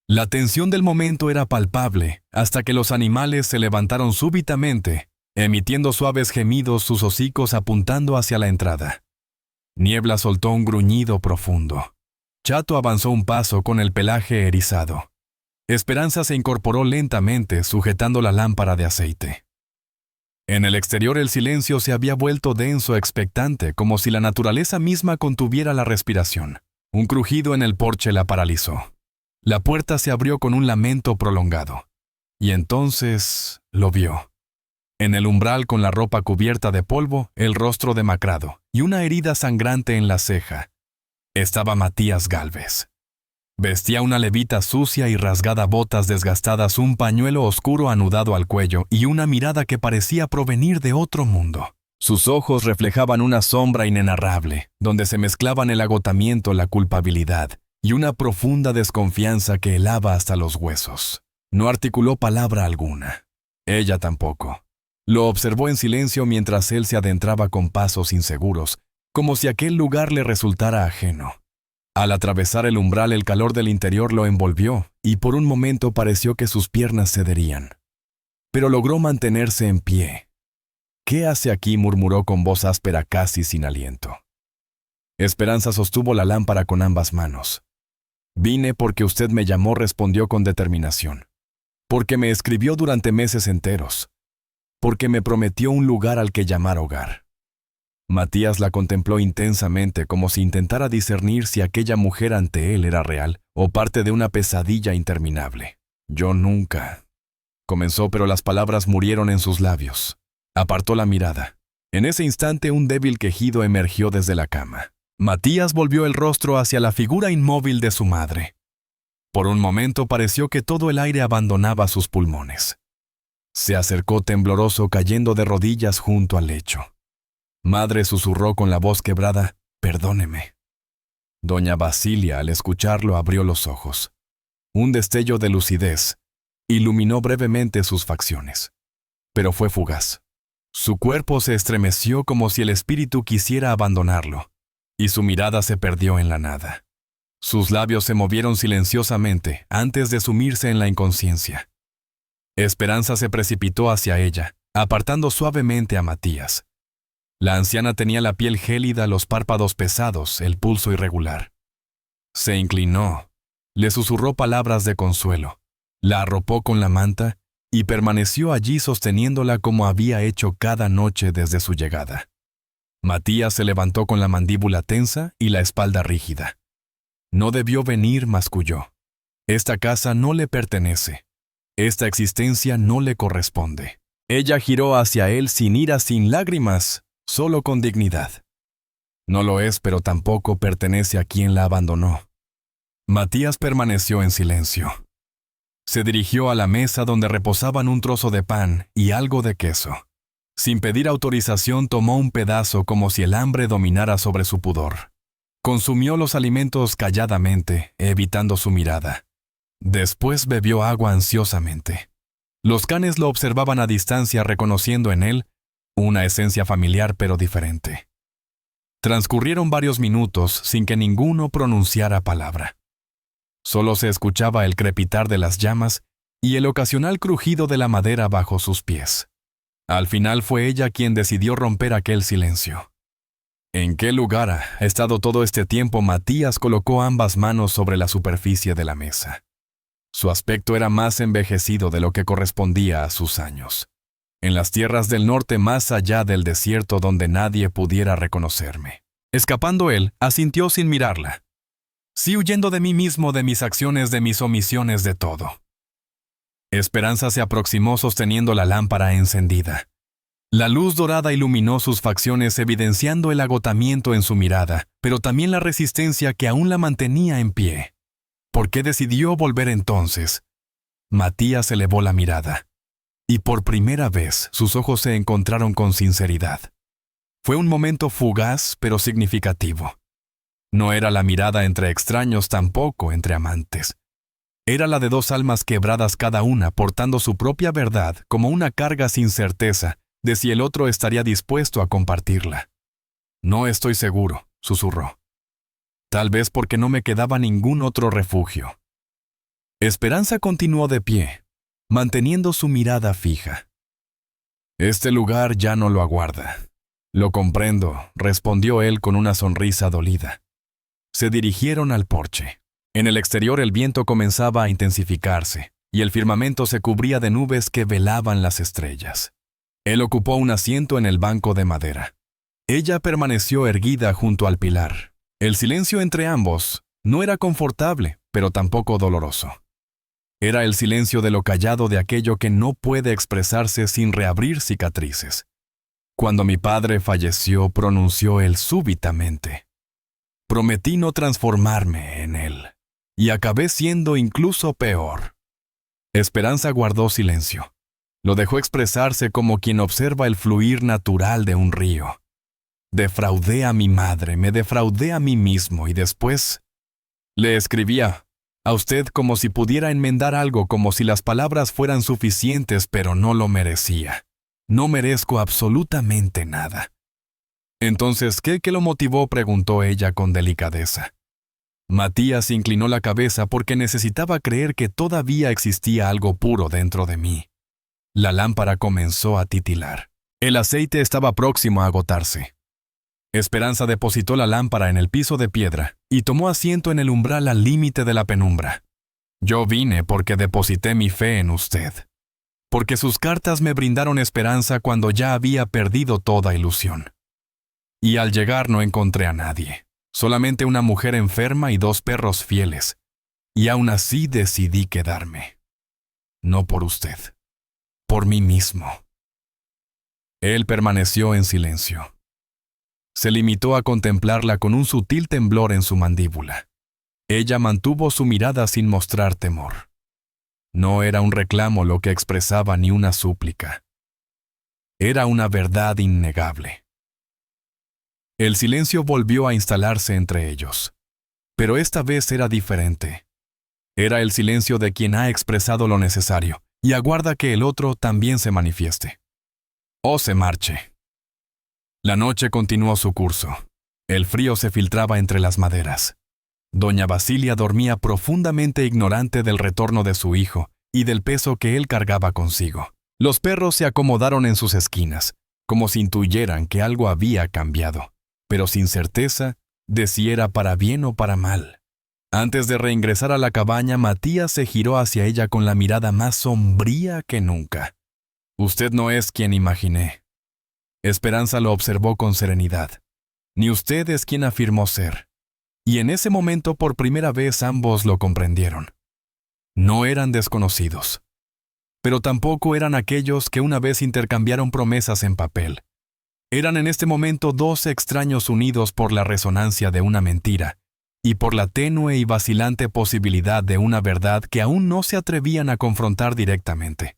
La tensión del momento era palpable, hasta que los animales se levantaron súbitamente, emitiendo suaves gemidos, sus hocicos apuntando hacia la entrada. Niebla soltó un gruñido profundo. Chato avanzó un paso con el pelaje erizado. Esperanza se incorporó lentamente, sujetando la lámpara de aceite. En el exterior el silencio se había vuelto denso, expectante, como si la naturaleza misma contuviera la respiración. Un crujido en el porche la paralizó. La puerta se abrió con un lamento prolongado. Y entonces lo vio. En el umbral, con la ropa cubierta de polvo, el rostro demacrado y una herida sangrante en la ceja, estaba Matías Gálvez. Vestía una levita sucia y rasgada, botas desgastadas, un pañuelo oscuro anudado al cuello y una mirada que parecía provenir de otro mundo. Sus ojos reflejaban una sombra inenarrable, donde se mezclaban el agotamiento, la culpabilidad y una profunda desconfianza que helaba hasta los huesos. No articuló palabra alguna. Ella tampoco. Lo observó en silencio mientras él se adentraba con pasos inseguros, como si aquel lugar le resultara ajeno. Al atravesar el umbral, el calor del interior lo envolvió, y por un momento pareció que sus piernas cederían. Pero logró mantenerse en pie. «¿Qué hace aquí?», murmuró con voz áspera, casi sin aliento. Esperanza sostuvo la lámpara con ambas manos. «Vine porque usted me llamó», respondió con determinación. «Porque me escribió durante meses enteros. Porque me prometió un lugar al que llamar hogar». Matías la contempló intensamente, como si intentara discernir si aquella mujer ante él era real o parte de una pesadilla interminable. «Yo nunca», comenzó, pero las palabras murieron en sus labios. Apartó la mirada. En ese instante un débil quejido emergió desde la cama. Matías volvió el rostro hacia la figura inmóvil de su madre. Por un momento pareció que todo el aire abandonaba sus pulmones. Se acercó tembloroso, cayendo de rodillas junto al lecho. «Madre», susurró con la voz quebrada, «perdóneme». Doña Basilia, al escucharlo, abrió los ojos. Un destello de lucidez iluminó brevemente sus facciones, pero fue fugaz. Su cuerpo se estremeció como si el espíritu quisiera abandonarlo, y su mirada se perdió en la nada. Sus labios se movieron silenciosamente antes de sumirse en la inconsciencia. Esperanza se precipitó hacia ella, apartando suavemente a Matías. La anciana tenía la piel gélida, los párpados pesados, el pulso irregular. Se inclinó, le susurró palabras de consuelo, la arropó con la manta y permaneció allí sosteniéndola como había hecho cada noche desde su llegada. Matías se levantó con la mandíbula tensa y la espalda rígida. «No debió venir», masculló. «Esta casa no le pertenece. Esta existencia no le corresponde». Ella giró hacia él sin ira, sin lágrimas, solo con dignidad. «No lo es, pero tampoco pertenece a quien la abandonó». Matías permaneció en silencio. Se dirigió a la mesa donde reposaban un trozo de pan y algo de queso. Sin pedir autorización, tomó un pedazo como si el hambre dominara sobre su pudor. Consumió los alimentos calladamente, evitando su mirada. Después bebió agua ansiosamente. Los canes lo observaban a distancia, reconociendo en él una esencia familiar pero diferente. Transcurrieron varios minutos sin que ninguno pronunciara palabra. Solo se escuchaba el crepitar de las llamas y el ocasional crujido de la madera bajo sus pies. Al final fue ella quien decidió romper aquel silencio. «¿En qué lugar ha estado todo este tiempo?». Matías colocó ambas manos sobre la superficie de la mesa. Su aspecto era más envejecido de lo que correspondía a sus años. En las tierras del norte, más allá del desierto donde nadie pudiera reconocerme. Escapando él, asintió sin mirarla. Sí, huyendo de mí mismo, de mis acciones, de mis omisiones, de todo. Esperanza se aproximó sosteniendo la lámpara encendida. La luz dorada iluminó sus facciones, evidenciando el agotamiento en su mirada, pero también la resistencia que aún la mantenía en pie. ¿Por qué decidió volver entonces? Matías elevó la mirada, y por primera vez sus ojos se encontraron con sinceridad. Fue un momento fugaz, pero significativo. No era la mirada entre extraños, tampoco entre amantes. Era la de dos almas quebradas cada una, portando su propia verdad como una carga sin certeza de si el otro estaría dispuesto a compartirla. No estoy seguro, susurró. Tal vez porque no me quedaba ningún otro refugio. Esperanza continuó de pie, manteniendo su mirada fija. Este lugar ya no lo aguarda. Lo comprendo, respondió él con una sonrisa dolida. Se dirigieron al porche. En el exterior el viento comenzaba a intensificarse, y el firmamento se cubría de nubes que velaban las estrellas. Él ocupó un asiento en el banco de madera. Ella permaneció erguida junto al pilar. El silencio entre ambos no era confortable, pero tampoco doloroso. Era el silencio de lo callado, de aquello que no puede expresarse sin reabrir cicatrices. Cuando mi padre falleció, pronunció él súbitamente. Prometí no transformarme en él, y acabé siendo incluso peor. Esperanza guardó silencio. Lo dejó expresarse como quien observa el fluir natural de un río. Defraudé a mi madre, me defraudé a mí mismo y después le escribía a usted como si pudiera enmendar algo, como si las palabras fueran suficientes, pero no lo merecía. No merezco absolutamente nada. Entonces, ¿qué lo motivó?, preguntó ella con delicadeza. Matías inclinó la cabeza porque necesitaba creer que todavía existía algo puro dentro de mí. La lámpara comenzó a titilar. El aceite estaba próximo a agotarse. Esperanza depositó la lámpara en el piso de piedra y tomó asiento en el umbral al límite de la penumbra. Yo vine porque deposité mi fe en usted, porque sus cartas me brindaron esperanza cuando ya había perdido toda ilusión. Y al llegar no encontré a nadie, solamente una mujer enferma y dos perros fieles, y aún así decidí quedarme. No por usted, por mí mismo. Él permaneció en silencio. Se limitó a contemplarla con un sutil temblor en su mandíbula. Ella mantuvo su mirada sin mostrar temor. No era un reclamo lo que expresaba ni una súplica. Era una verdad innegable. El silencio volvió a instalarse entre ellos. Pero esta vez era diferente. Era el silencio de quien ha expresado lo necesario y aguarda que el otro también se manifieste. O se marche. La noche continuó su curso. El frío se filtraba entre las maderas. Doña Basilia dormía profundamente ignorante del retorno de su hijo y del peso que él cargaba consigo. Los perros se acomodaron en sus esquinas, como si intuyeran que algo había cambiado, pero sin certeza de si era para bien o para mal. Antes de reingresar a la cabaña, Matías se giró hacia ella con la mirada más sombría que nunca. Usted no es quien imaginé. Esperanza lo observó con serenidad. Ni usted es quien afirmó ser. Y en ese momento por primera vez ambos lo comprendieron. No eran desconocidos. Pero tampoco eran aquellos que una vez intercambiaron promesas en papel. Eran en este momento dos extraños unidos por la resonancia de una mentira y por la tenue y vacilante posibilidad de una verdad que aún no se atrevían a confrontar directamente.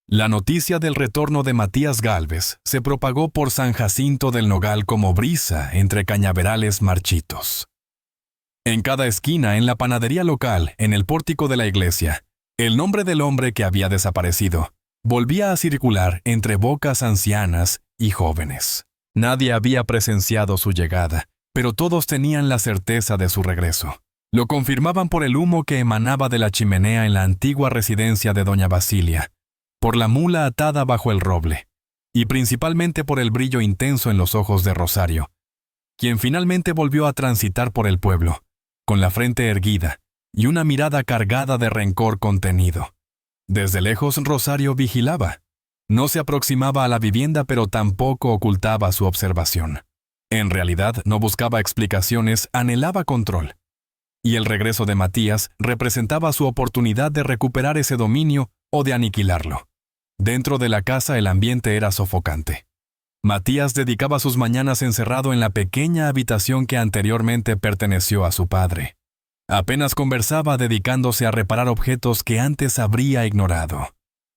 La noticia del retorno de Matías Gálvez se propagó por San Jacinto del Nogal como brisa entre cañaverales marchitos. En cada esquina, en la panadería local, en el pórtico de la iglesia, el nombre del hombre que había desaparecido volvía a circular entre bocas ancianas y jóvenes. Nadie había presenciado su llegada, pero todos tenían la certeza de su regreso. Lo confirmaban por el humo que emanaba de la chimenea en la antigua residencia de doña Basilia, por la mula atada bajo el roble, y principalmente por el brillo intenso en los ojos de Rosario, quien finalmente volvió a transitar por el pueblo, con la frente erguida, y una mirada cargada de rencor contenido. Desde lejos Rosario vigilaba. No se aproximaba a la vivienda, pero tampoco ocultaba su observación. En realidad, no buscaba explicaciones, anhelaba control. Y el regreso de Matías representaba su oportunidad de recuperar ese dominio o de aniquilarlo. Dentro de la casa el ambiente era sofocante. Matías dedicaba sus mañanas encerrado en la pequeña habitación que anteriormente perteneció a su padre. Apenas conversaba dedicándose a reparar objetos que antes habría ignorado.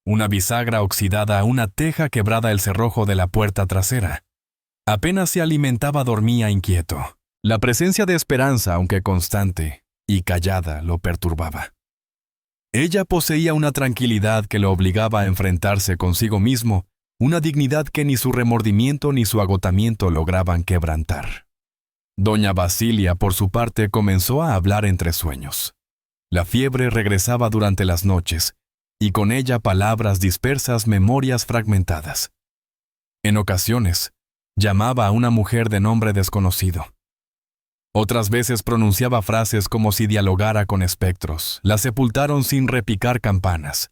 Una bisagra oxidada, una teja quebrada, el cerrojo de la puerta trasera. Apenas se alimentaba, dormía inquieto. La presencia de Esperanza, aunque constante y callada, lo perturbaba. Ella poseía una tranquilidad que lo obligaba a enfrentarse consigo mismo, una dignidad que ni su remordimiento ni su agotamiento lograban quebrantar. Doña Basilia, por su parte, comenzó a hablar entre sueños. La fiebre regresaba durante las noches, y con ella palabras dispersas, memorias fragmentadas. En ocasiones, llamaba a una mujer de nombre desconocido. Otras veces pronunciaba frases como si dialogara con espectros. La sepultaron sin repicar campanas.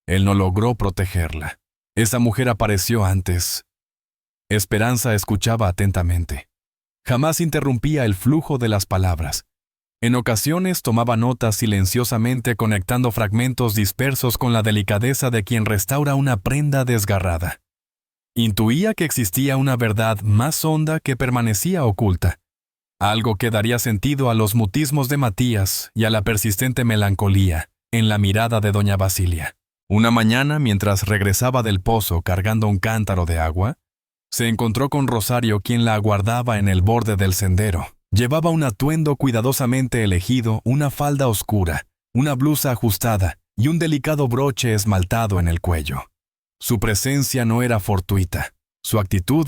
Él no logró protegerla. Esa mujer apareció antes. Esperanza escuchaba atentamente. Jamás interrumpía el flujo de las palabras. En ocasiones tomaba notas silenciosamente, conectando fragmentos dispersos con la delicadeza de quien restaura una prenda desgarrada. Intuía que existía una verdad más honda que permanecía oculta, algo que daría sentido a los mutismos de Matías y a la persistente melancolía en la mirada de doña Basilia. Una mañana, mientras regresaba del pozo cargando un cántaro de agua, se encontró con Rosario, quien la aguardaba en el borde del sendero. Llevaba un atuendo cuidadosamente elegido, una falda oscura, una blusa ajustada y un delicado broche esmaltado en el cuello. Su presencia no era fortuita, su actitud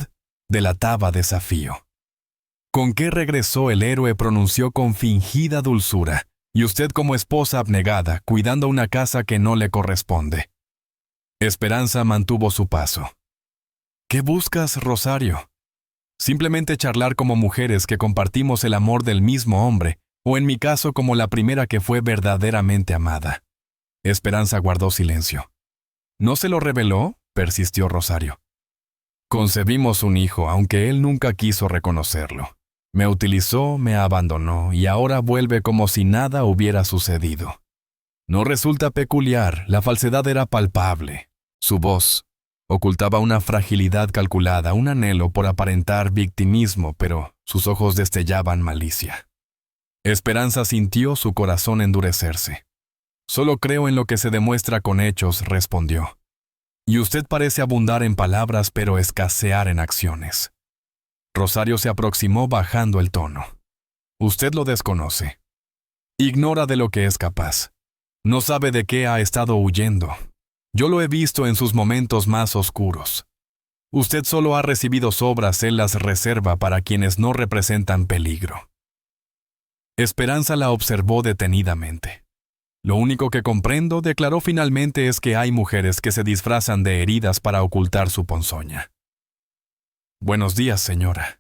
delataba desafío. ¿Con qué regresó el héroe?, pronunció con fingida dulzura. Y usted como esposa abnegada, cuidando una casa que no le corresponde. Esperanza mantuvo su paso. ¿Qué buscas, Rosario? Simplemente charlar como mujeres que compartimos el amor del mismo hombre, o en mi caso como la primera que fue verdaderamente amada. Esperanza guardó silencio. ¿No se lo reveló?, persistió Rosario. Concebimos un hijo, aunque él nunca quiso reconocerlo. Me utilizó, me abandonó y ahora vuelve como si nada hubiera sucedido. No resulta peculiar, la falsedad era palpable. Su voz ocultaba una fragilidad calculada, un anhelo por aparentar victimismo, pero sus ojos destellaban malicia. Esperanza sintió su corazón endurecerse. Solo creo en lo que se demuestra con hechos, respondió. Y usted parece abundar en palabras, pero escasear en acciones. Rosario se aproximó bajando el tono. Usted lo desconoce. Ignora de lo que es capaz. No sabe de qué ha estado huyendo. Yo lo he visto en sus momentos más oscuros. Usted solo ha recibido sobras, él las reserva para quienes no representan peligro. Esperanza la observó detenidamente. Lo único que comprendo, declaró finalmente, es que hay mujeres que se disfrazan de heridas para ocultar su ponzoña. Buenos días, señora.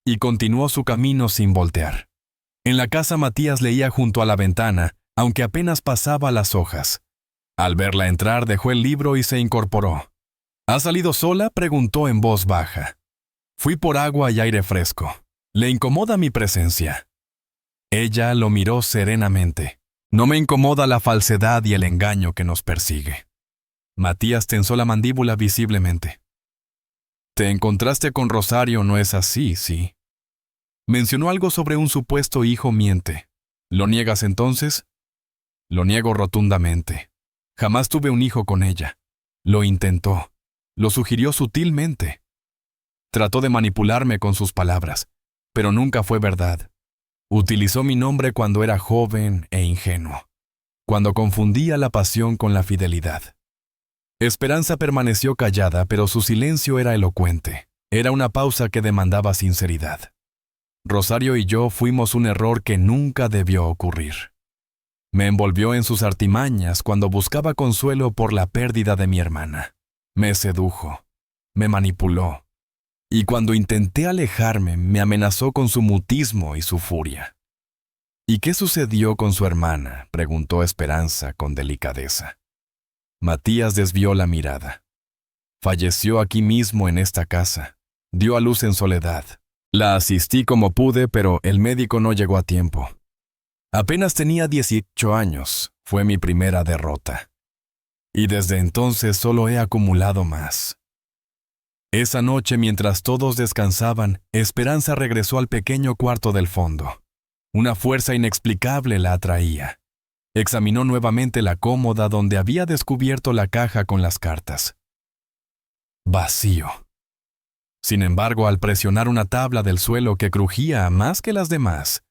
Y continuó su camino sin voltear. En la casa Matías leía junto a la ventana, aunque apenas pasaba las hojas. Al verla entrar, dejó el libro y se incorporó. ¿Ha salido sola?, preguntó en voz baja. Fui por agua y aire fresco. ¿Le incomoda mi presencia? Ella lo miró serenamente. No me incomoda la falsedad y el engaño que nos persigue. Matías tensó la mandíbula visiblemente. Te encontraste con Rosario, ¿no es así, sí? Mencionó algo sobre un supuesto hijo, miente. ¿Lo niegas entonces? Lo niego rotundamente. Jamás tuve un hijo con ella. Lo intentó. Lo sugirió sutilmente. Trató de manipularme con sus palabras, pero nunca fue verdad. Utilizó mi nombre cuando era joven e ingenuo, cuando confundía la pasión con la fidelidad. Esperanza permaneció callada, pero su silencio era elocuente. Era una pausa que demandaba sinceridad. Rosario y yo fuimos un error que nunca debió ocurrir. Me envolvió en sus artimañas cuando buscaba consuelo por la pérdida de mi hermana. Me sedujo, me manipuló, y cuando intenté alejarme, me amenazó con su mutismo y su furia. ¿Y qué sucedió con su hermana?, preguntó Esperanza con delicadeza. Matías desvió la mirada. Falleció aquí mismo en esta casa. Dio a luz en soledad. La asistí como pude, pero el médico no llegó a tiempo. Apenas tenía 18 años. Fue mi primera derrota. Y desde entonces solo he acumulado más. Esa noche, mientras todos descansaban, Esperanza regresó al pequeño cuarto del fondo. Una fuerza inexplicable la atraía. Examinó nuevamente la cómoda donde había descubierto la caja con las cartas. Vacío. Sin embargo, al presionar una tabla del suelo que crujía más que las demás,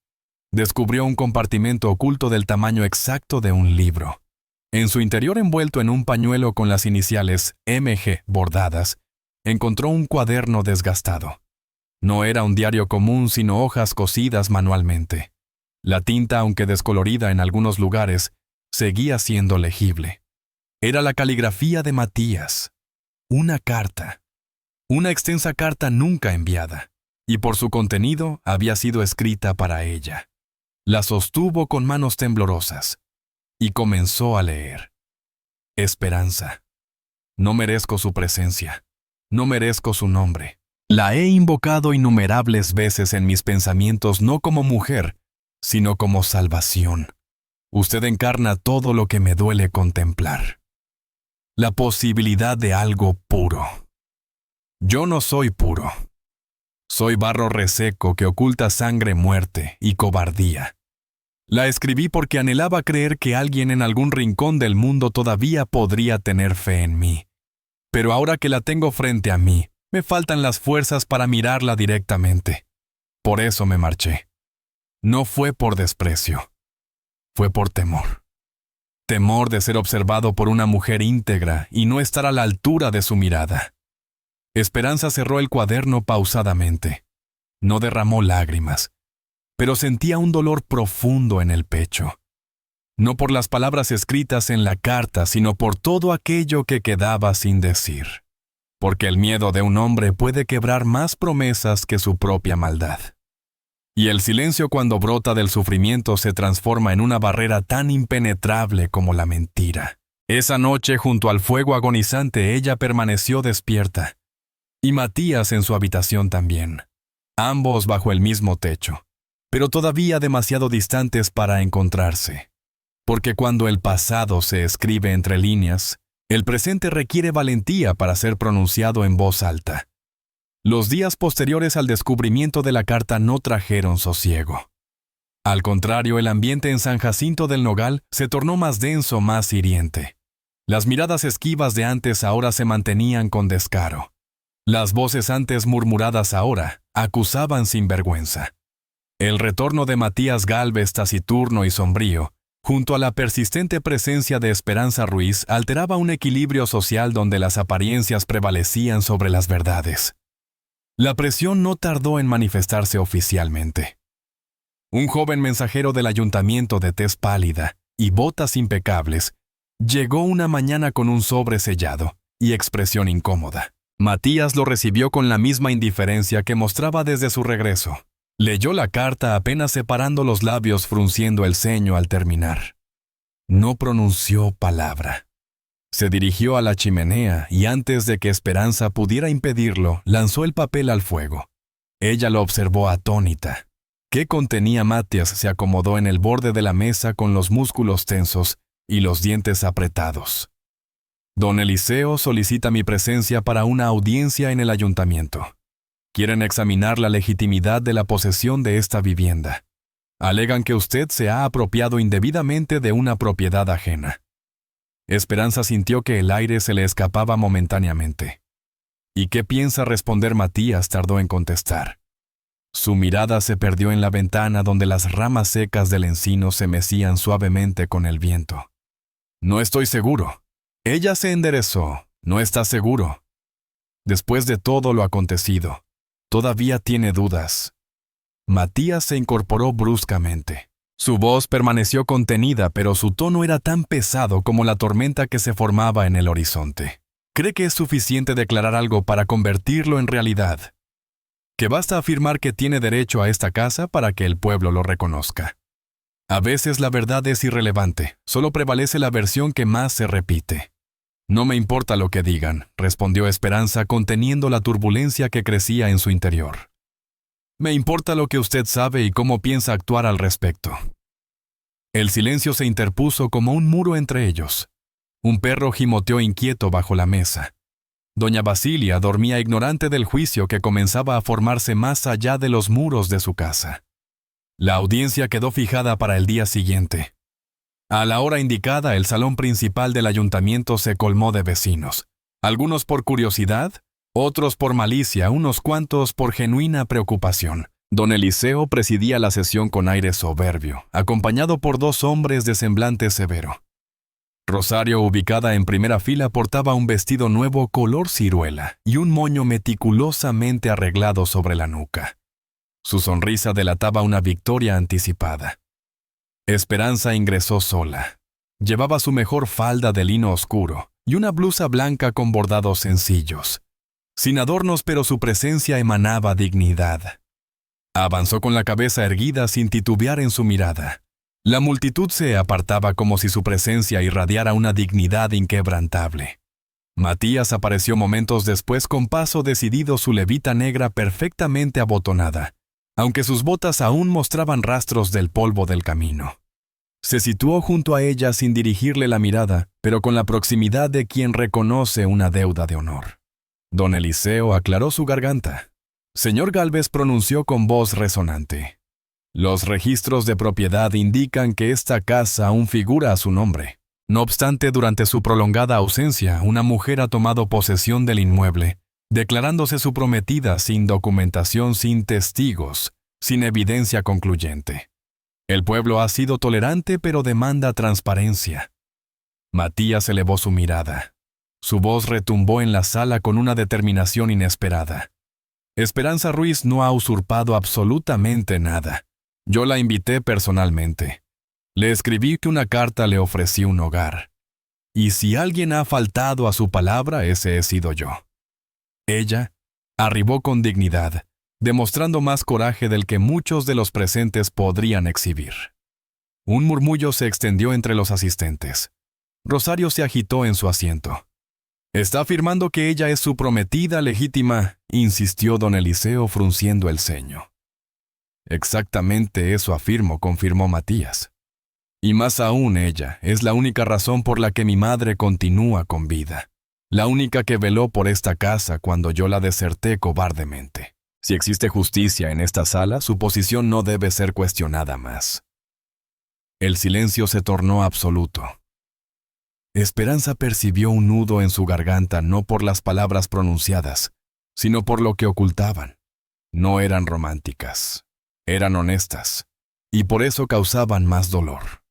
descubrió un compartimento oculto del tamaño exacto de un libro. En su interior, envuelto en un pañuelo con las iniciales MG bordadas, encontró un cuaderno desgastado. No era un diario común, sino hojas cosidas manualmente. La tinta, aunque descolorida en algunos lugares, seguía siendo legible. Era la caligrafía de Matías. Una carta. Una extensa carta nunca enviada, y por su contenido había sido escrita para ella. La sostuvo con manos temblorosas, y comenzó a leer. Esperanza. No merezco su presencia. No merezco su nombre. La he invocado innumerables veces en mis pensamientos, no como mujer, sino como salvación. Usted encarna todo lo que me duele contemplar. La posibilidad de algo puro. Yo no soy puro. Soy barro reseco que oculta sangre, muerte y cobardía. La escribí porque anhelaba creer que alguien en algún rincón del mundo todavía podría tener fe en mí. Pero ahora que la tengo frente a mí, me faltan las fuerzas para mirarla directamente. Por eso me marché. No fue por desprecio. Fue por temor. Temor de ser observado por una mujer íntegra y no estar a la altura de su mirada. Esperanza cerró el cuaderno pausadamente. No derramó lágrimas, pero sentía un dolor profundo en el pecho. No por las palabras escritas en la carta, sino por todo aquello que quedaba sin decir. Porque el miedo de un hombre puede quebrar más promesas que su propia maldad. Y el silencio, cuando brota del sufrimiento, se transforma en una barrera tan impenetrable como la mentira. Esa noche, junto al fuego agonizante, ella permaneció despierta. Y Matías en su habitación también. Ambos bajo el mismo techo, pero todavía demasiado distantes para encontrarse. Porque cuando el pasado se escribe entre líneas, el presente requiere valentía para ser pronunciado en voz alta. Los días posteriores al descubrimiento de la carta no trajeron sosiego. Al contrario, el ambiente en San Jacinto del Nogal se tornó más denso, más hiriente. Las miradas esquivas de antes ahora se mantenían con descaro. Las voces antes murmuradas ahora acusaban sin vergüenza. El retorno de Matías Gálvez, taciturno y sombrío, junto a la persistente presencia de Esperanza Ruiz, alteraba un equilibrio social donde las apariencias prevalecían sobre las verdades. La presión no tardó en manifestarse oficialmente. Un joven mensajero del ayuntamiento de tez pálida y botas impecables llegó una mañana con un sobre sellado y expresión incómoda. Matías lo recibió con la misma indiferencia que mostraba desde su regreso. Leyó la carta apenas separando los labios, frunciendo el ceño al terminar. No pronunció palabra. Se dirigió a la chimenea y antes de que Esperanza pudiera impedirlo, lanzó el papel al fuego. Ella lo observó atónita. ¿Qué contenía Matías? Se acomodó en el borde de la mesa con los músculos tensos y los dientes apretados. Don Eliseo solicita mi presencia para una audiencia en el ayuntamiento. Quieren examinar la legitimidad de la posesión de esta vivienda. Alegan que usted se ha apropiado indebidamente de una propiedad ajena. Esperanza sintió que el aire se le escapaba momentáneamente. ¿Y qué piensa responder Matías? Tardó en contestar. Su mirada se perdió en la ventana donde las ramas secas del encino se mecían suavemente con el viento. No estoy seguro. Ella se enderezó. No está seguro. Después de todo lo acontecido, todavía tiene dudas. Matías se incorporó bruscamente. Su voz permaneció contenida, pero su tono era tan pesado como la tormenta que se formaba en el horizonte. ¿Cree que es suficiente declarar algo para convertirlo en realidad? ¿Que basta afirmar que tiene derecho a esta casa para que el pueblo lo reconozca? A veces la verdad es irrelevante, solo prevalece la versión que más se repite. No me importa lo que digan, respondió Esperanza conteniendo la turbulencia que crecía en su interior. Me importa lo que usted sabe y cómo piensa actuar al respecto. El silencio se interpuso como un muro entre ellos. Un perro gimoteó inquieto bajo la mesa. Doña Basilia dormía ignorante del juicio que comenzaba a formarse más allá de los muros de su casa. La audiencia quedó fijada para el día siguiente. A la hora indicada, el salón principal del ayuntamiento se colmó de vecinos. Algunos por curiosidad, otros por malicia, unos cuantos por genuina preocupación. Don Eliseo presidía la sesión con aire soberbio, acompañado por 2 hombres de semblante severo. Rosario, ubicada en primera fila, portaba un vestido nuevo color ciruela y un moño meticulosamente arreglado sobre la nuca. Su sonrisa delataba una victoria anticipada. Esperanza ingresó sola. Llevaba su mejor falda de lino oscuro y una blusa blanca con bordados sencillos. Sin adornos, pero su presencia emanaba dignidad. Avanzó con la cabeza erguida sin titubear en su mirada. La multitud se apartaba como si su presencia irradiara una dignidad inquebrantable. Matías apareció momentos después con paso decidido, su levita negra perfectamente abotonada, aunque sus botas aún mostraban rastros del polvo del camino. Se situó junto a ella sin dirigirle la mirada, pero con la proximidad de quien reconoce una deuda de honor. Don Eliseo aclaró su garganta. Señor Gálvez pronunció con voz resonante. Los registros de propiedad indican que esta casa aún figura a su nombre. No obstante, durante su prolongada ausencia, una mujer ha tomado posesión del inmueble, declarándose su prometida sin documentación, sin testigos, sin evidencia concluyente. El pueblo ha sido tolerante, pero demanda transparencia. Matías elevó su mirada. Su voz retumbó en la sala con una determinación inesperada. Esperanza Ruiz no ha usurpado absolutamente nada. Yo la invité personalmente. Le escribí que una carta le ofrecí un hogar. Y si alguien ha faltado a su palabra, ese he sido yo. Ella arribó con dignidad, demostrando más coraje del que muchos de los presentes podrían exhibir. Un murmullo se extendió entre los asistentes. Rosario se agitó en su asiento. «Está afirmando que ella es su prometida legítima», insistió don Eliseo frunciendo el ceño. «Exactamente eso afirmo», confirmó Matías. «Y más aún ella es la única razón por la que mi madre continúa con vida. La única que veló por esta casa cuando yo la deserté cobardemente. Si existe justicia en esta sala, su posición no debe ser cuestionada más». El silencio se tornó absoluto. Esperanza percibió un nudo en su garganta no por las palabras pronunciadas, sino por lo que ocultaban. No eran románticas, eran honestas, y por eso causaban más dolor.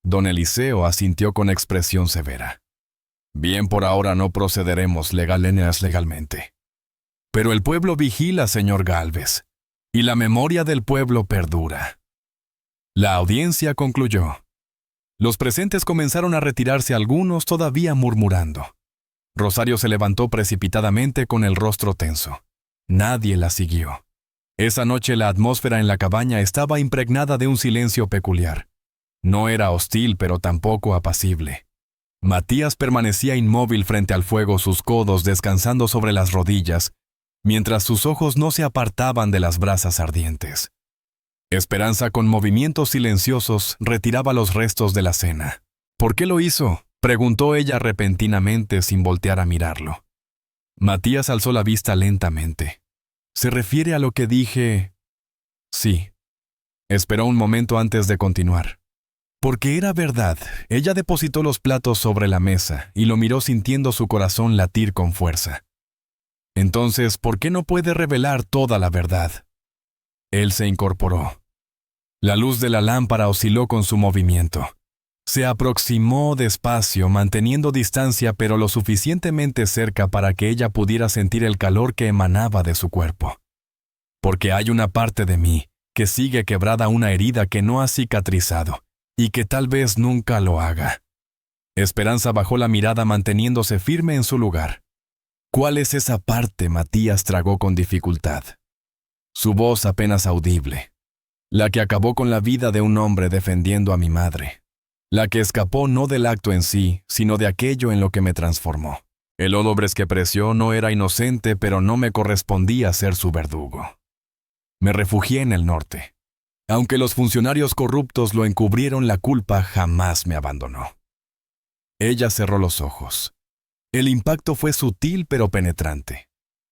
Don Eliseo asintió con expresión severa. «Bien, por ahora no procederemos legalmente. Pero el pueblo vigila, señor Gálvez, y la memoria del pueblo perdura». La audiencia concluyó. Los presentes comenzaron a retirarse, algunos todavía murmurando. Rosario se levantó precipitadamente con el rostro tenso. Nadie la siguió. Esa noche la atmósfera en la cabaña estaba impregnada de un silencio peculiar. No era hostil, pero tampoco apacible. Matías permanecía inmóvil frente al fuego, sus codos descansando sobre las rodillas, mientras sus ojos no se apartaban de las brasas ardientes. Esperanza, con movimientos silenciosos, retiraba los restos de la cena. «¿Por qué lo hizo?», preguntó ella repentinamente sin voltear a mirarlo. Matías alzó la vista lentamente. «¿Se refiere a lo que dije?» «Sí». Esperó un momento antes de continuar. Porque era verdad. Ella depositó los platos sobre la mesa y lo miró sintiendo su corazón latir con fuerza. «Entonces, ¿por qué no puede revelar toda la verdad?» Él se incorporó. La luz de la lámpara osciló con su movimiento. Se aproximó despacio, manteniendo distancia, pero lo suficientemente cerca para que ella pudiera sentir el calor que emanaba de su cuerpo. «Porque hay una parte de mí que sigue quebrada, una herida que no ha cicatrizado, y que tal vez nunca lo haga». Esperanza bajó la mirada manteniéndose firme en su lugar. «¿Cuál es esa parte?», Matías tragó con dificultad. Su voz apenas audible. la que acabó con la vida de un hombre defendiendo a mi madre, la que escapó no del acto en sí, sino de aquello en lo que me transformó. El Odobres que preció no era inocente, pero no me correspondía ser su verdugo. Me refugié en el norte. Aunque los funcionarios corruptos lo encubrieron, la culpa jamás me abandonó. Ella cerró los ojos. El impacto fue sutil pero penetrante.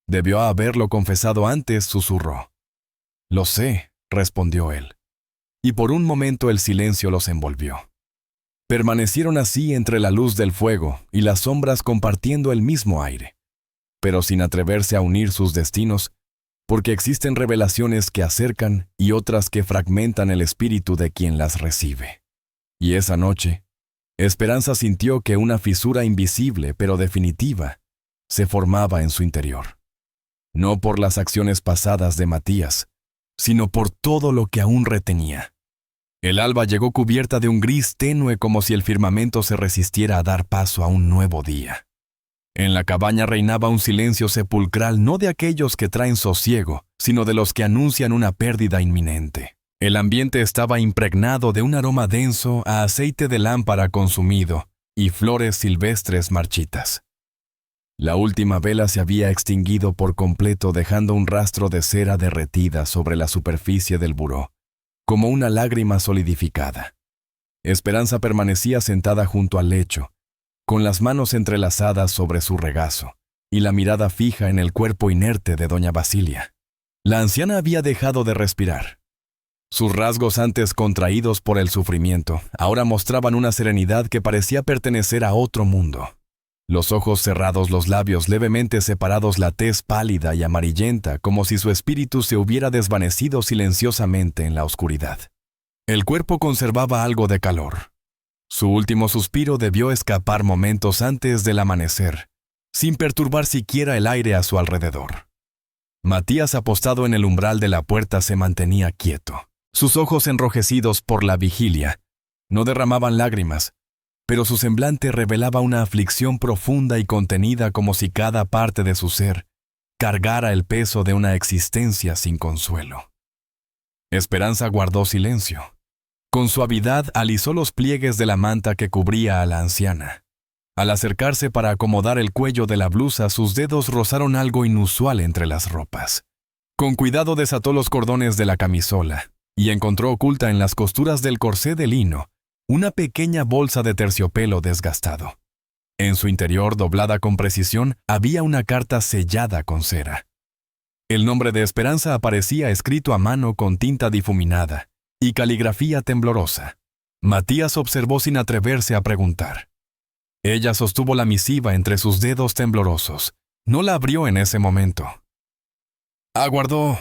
Debió haberlo confesado antes, susurró. «Lo sé», respondió él. Y por un momento el silencio los envolvió. Permanecieron así entre la luz del fuego y las sombras compartiendo el mismo aire, pero sin atreverse a unir sus destinos, porque existen revelaciones que acercan y otras que fragmentan el espíritu de quien las recibe. Y esa noche, Esperanza sintió que una fisura invisible pero definitiva se formaba en su interior. No por las acciones pasadas de Matías, sino por todo lo que aún retenía. El alba llegó cubierta de un gris tenue como si el firmamento se resistiera a dar paso a un nuevo día. En la cabaña reinaba un silencio sepulcral, no de aquellos que traen sosiego, sino de los que anuncian una pérdida inminente. El ambiente estaba impregnado de un aroma denso a aceite de lámpara consumido y flores silvestres marchitas. La última vela se había extinguido por completo, dejando un rastro de cera derretida sobre la superficie del buró, como una lágrima solidificada. Esperanza permanecía sentada junto al lecho, con las manos entrelazadas sobre su regazo y la mirada fija en el cuerpo inerte de doña Basilia. La anciana había dejado de respirar. Sus rasgos, antes contraídos por el sufrimiento, ahora mostraban una serenidad que parecía pertenecer a otro mundo. Los ojos cerrados, los labios levemente separados, la tez pálida y amarillenta, como si su espíritu se hubiera desvanecido silenciosamente en la oscuridad. El cuerpo conservaba algo de calor. Su último suspiro debió escapar momentos antes del amanecer, sin perturbar siquiera el aire a su alrededor. Matías, apostado en el umbral de la puerta, se mantenía quieto. Sus ojos, enrojecidos por la vigilia, no derramaban lágrimas, pero su semblante revelaba una aflicción profunda y contenida, como si cada parte de su ser cargara el peso de una existencia sin consuelo. Esperanza guardó silencio. Con suavidad alisó los pliegues de la manta que cubría a la anciana. Al acercarse para acomodar el cuello de la blusa, sus dedos rozaron algo inusual entre las ropas. Con cuidado desató los cordones de la camisola y encontró oculta en las costuras del corsé de lino una pequeña bolsa de terciopelo desgastado. En su interior, doblada con precisión, había una carta sellada con cera. El nombre de Esperanza aparecía escrito a mano con tinta difuminada y caligrafía temblorosa. Matías observó sin atreverse a preguntar. Ella sostuvo la misiva entre sus dedos temblorosos. No la abrió en ese momento. Aguardó.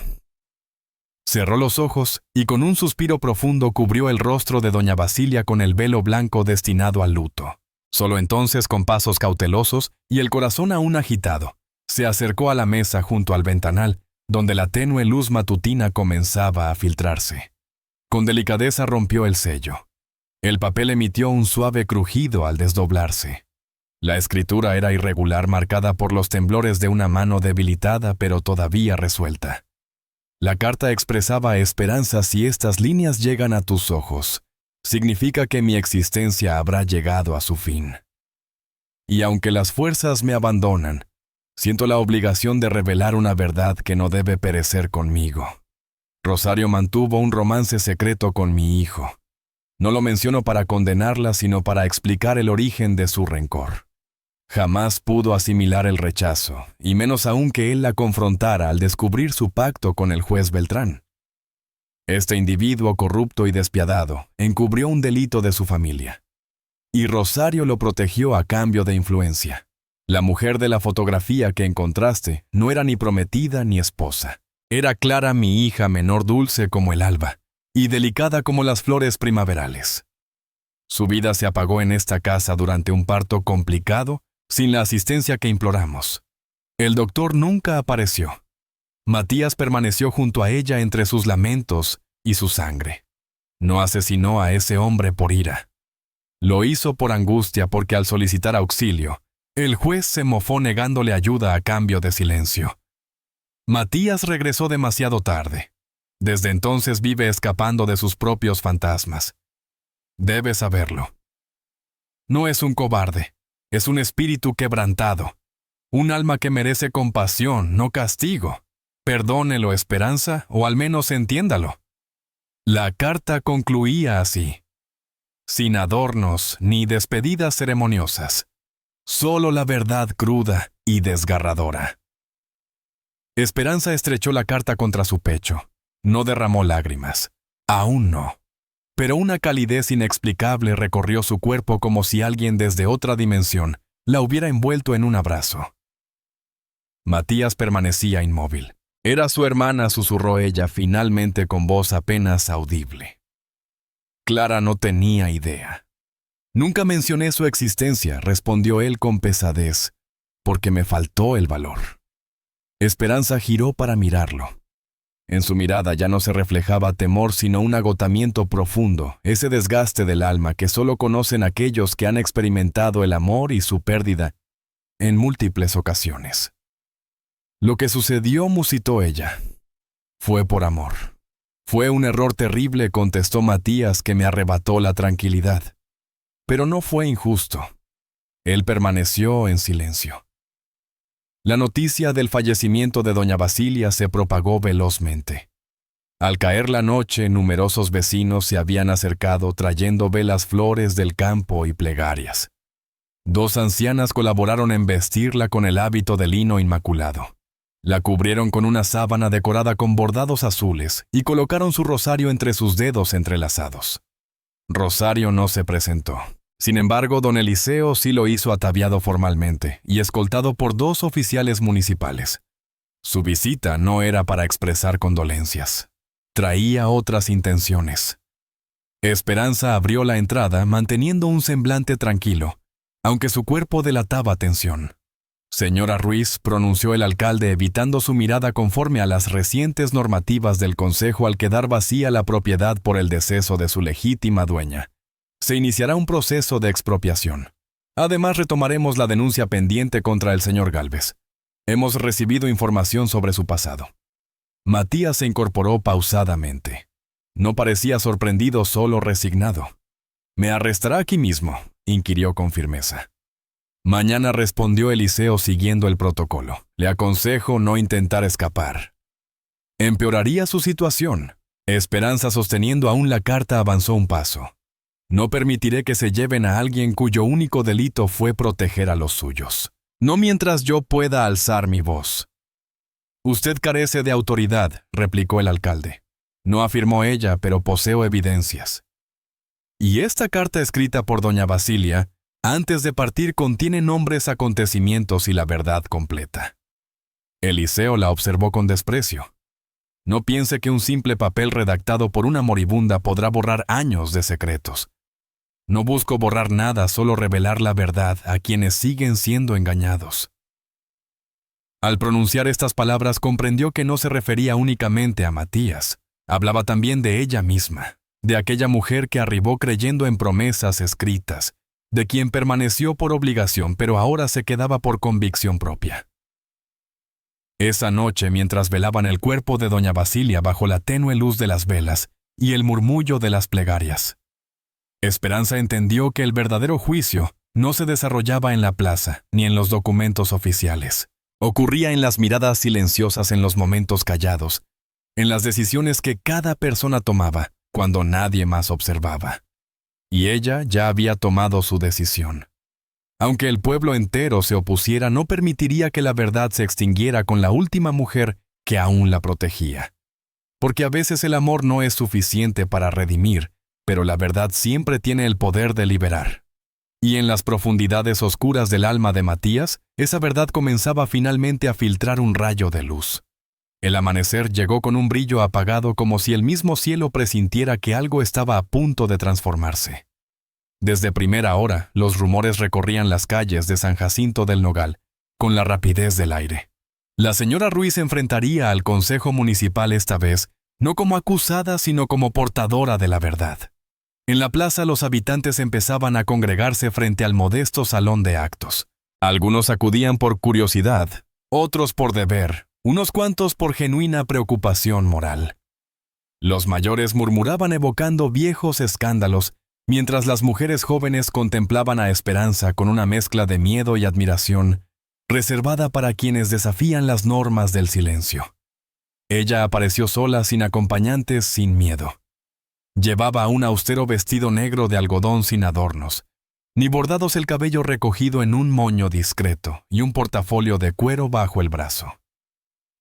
Cerró los ojos y con un suspiro profundo cubrió el rostro de doña Basilia con el velo blanco destinado al luto. Solo entonces, con pasos cautelosos y el corazón aún agitado, se acercó a la mesa junto al ventanal, donde la tenue luz matutina comenzaba a filtrarse. Con delicadeza rompió el sello. El papel emitió un suave crujido al desdoblarse. La escritura era irregular, marcada por los temblores de una mano debilitada pero todavía resuelta. La carta expresaba esperanza: si estas líneas llegan a tus ojos, significa que mi existencia habrá llegado a su fin. Y aunque las fuerzas me abandonan, siento la obligación de revelar una verdad que no debe perecer conmigo. Rosario mantuvo un romance secreto con mi hijo. No lo menciono para condenarla, sino para explicar el origen de su rencor. Jamás pudo asimilar el rechazo, y menos aún que él la confrontara al descubrir su pacto con el juez Beltrán. Este individuo corrupto y despiadado encubrió un delito de su familia, y Rosario lo protegió a cambio de influencia. La mujer de la fotografía que encontraste no era ni prometida ni esposa. Era Clara, mi hija menor, dulce como el alba y delicada como las flores primaverales. Su vida se apagó en esta casa durante un parto complicado, sin la asistencia que imploramos. El doctor nunca apareció. Matías permaneció junto a ella entre sus lamentos y su sangre. No asesinó a ese hombre por ira. Lo hizo por angustia, porque al solicitar auxilio, el juez se mofó negándole ayuda a cambio de silencio. Matías regresó demasiado tarde. Desde entonces vive escapando de sus propios fantasmas. Debe saberlo. No es un cobarde, es un espíritu quebrantado, un alma que merece compasión, no castigo. Perdónelo, Esperanza, o al menos entiéndalo. La carta concluía así: sin adornos ni despedidas ceremoniosas, solo la verdad cruda y desgarradora. Esperanza estrechó la carta contra su pecho. No derramó lágrimas. Aún no. Pero una calidez inexplicable recorrió su cuerpo como si alguien desde otra dimensión la hubiera envuelto en un abrazo. Matías permanecía inmóvil. Era su hermana, susurró ella finalmente con voz apenas audible. Clara no tenía idea. Nunca mencioné su existencia, respondió él con pesadez, porque me faltó el valor. Esperanza giró para mirarlo. En su mirada ya no se reflejaba temor, sino un agotamiento profundo, ese desgaste del alma que solo conocen aquellos que han experimentado el amor y su pérdida en múltiples ocasiones. Lo que sucedió, musitó ella, fue por amor. Fue un error terrible, contestó Matías, que me arrebató la tranquilidad. Pero no fue injusto. Él permaneció en silencio. La noticia del fallecimiento de doña Basilia se propagó velozmente. Al caer la noche, numerosos vecinos se habían acercado trayendo velas, flores del campo y plegarias. 2 ancianas colaboraron en vestirla con el hábito de lino inmaculado. La cubrieron con una sábana decorada con bordados azules y colocaron su rosario entre sus dedos entrelazados. Rosario no se presentó. Sin embargo, don Eliseo sí lo hizo ataviado formalmente y escoltado por 2 oficiales municipales. Su visita no era para expresar condolencias. Traía otras intenciones. Esperanza abrió la entrada manteniendo un semblante tranquilo, aunque su cuerpo delataba tensión. Señora Ruiz, pronunció el alcalde evitando su mirada conforme a las recientes normativas del Consejo al quedar vacía la propiedad por el deceso de su legítima dueña. Se iniciará un proceso de expropiación. Además, retomaremos la denuncia pendiente contra el señor Gálvez. Hemos recibido información sobre su pasado. Matías se incorporó pausadamente. No parecía sorprendido, solo resignado. ¿Me arrestará aquí mismo?, inquirió con firmeza. Mañana, respondió Eliseo siguiendo el protocolo. Le aconsejo no intentar escapar. Empeoraría su situación. Esperanza, sosteniendo aún la carta, avanzó un paso. No permitiré que se lleven a alguien cuyo único delito fue proteger a los suyos. No mientras yo pueda alzar mi voz. Usted carece de autoridad, replicó el alcalde. No afirmó ella, pero poseo evidencias. Y esta carta escrita por doña Basilia, antes de partir, contiene nombres, acontecimientos y la verdad completa. Eliseo la observó con desprecio. No piense que un simple papel redactado por una moribunda podrá borrar años de secretos. No busco borrar nada, solo revelar la verdad a quienes siguen siendo engañados. Al pronunciar estas palabras comprendió que no se refería únicamente a Matías. Hablaba también de ella misma, de aquella mujer que arribó creyendo en promesas escritas, de quien permaneció por obligación pero ahora se quedaba por convicción propia. Esa noche, mientras velaban el cuerpo de doña Basilia bajo la tenue luz de las velas y el murmullo de las plegarias, Esperanza entendió que el verdadero juicio no se desarrollaba en la plaza ni en los documentos oficiales. Ocurría en las miradas silenciosas, en los momentos callados, en las decisiones que cada persona tomaba cuando nadie más observaba. Y ella ya había tomado su decisión. Aunque el pueblo entero se opusiera, no permitiría que la verdad se extinguiera con la última mujer que aún la protegía. Porque a veces el amor no es suficiente para redimir, pero la verdad siempre tiene el poder de liberar. Y en las profundidades oscuras del alma de Matías, esa verdad comenzaba finalmente a filtrar un rayo de luz. El amanecer llegó con un brillo apagado, como si el mismo cielo presintiera que algo estaba a punto de transformarse. Desde primera hora, los rumores recorrían las calles de San Jacinto del Nogal, con la rapidez del aire. La señora Ruiz enfrentaría al Consejo Municipal esta vez, no como acusada, sino como portadora de la verdad. En la plaza los habitantes empezaban a congregarse frente al modesto salón de actos. Algunos acudían por curiosidad, otros por deber, unos cuantos por genuina preocupación moral. Los mayores murmuraban evocando viejos escándalos, mientras las mujeres jóvenes contemplaban a Esperanza con una mezcla de miedo y admiración, reservada para quienes desafían las normas del silencio. Ella apareció sola, sin acompañantes, sin miedo. Llevaba un austero vestido negro de algodón sin adornos, ni bordados, el cabello recogido en un moño discreto y un portafolio de cuero bajo el brazo.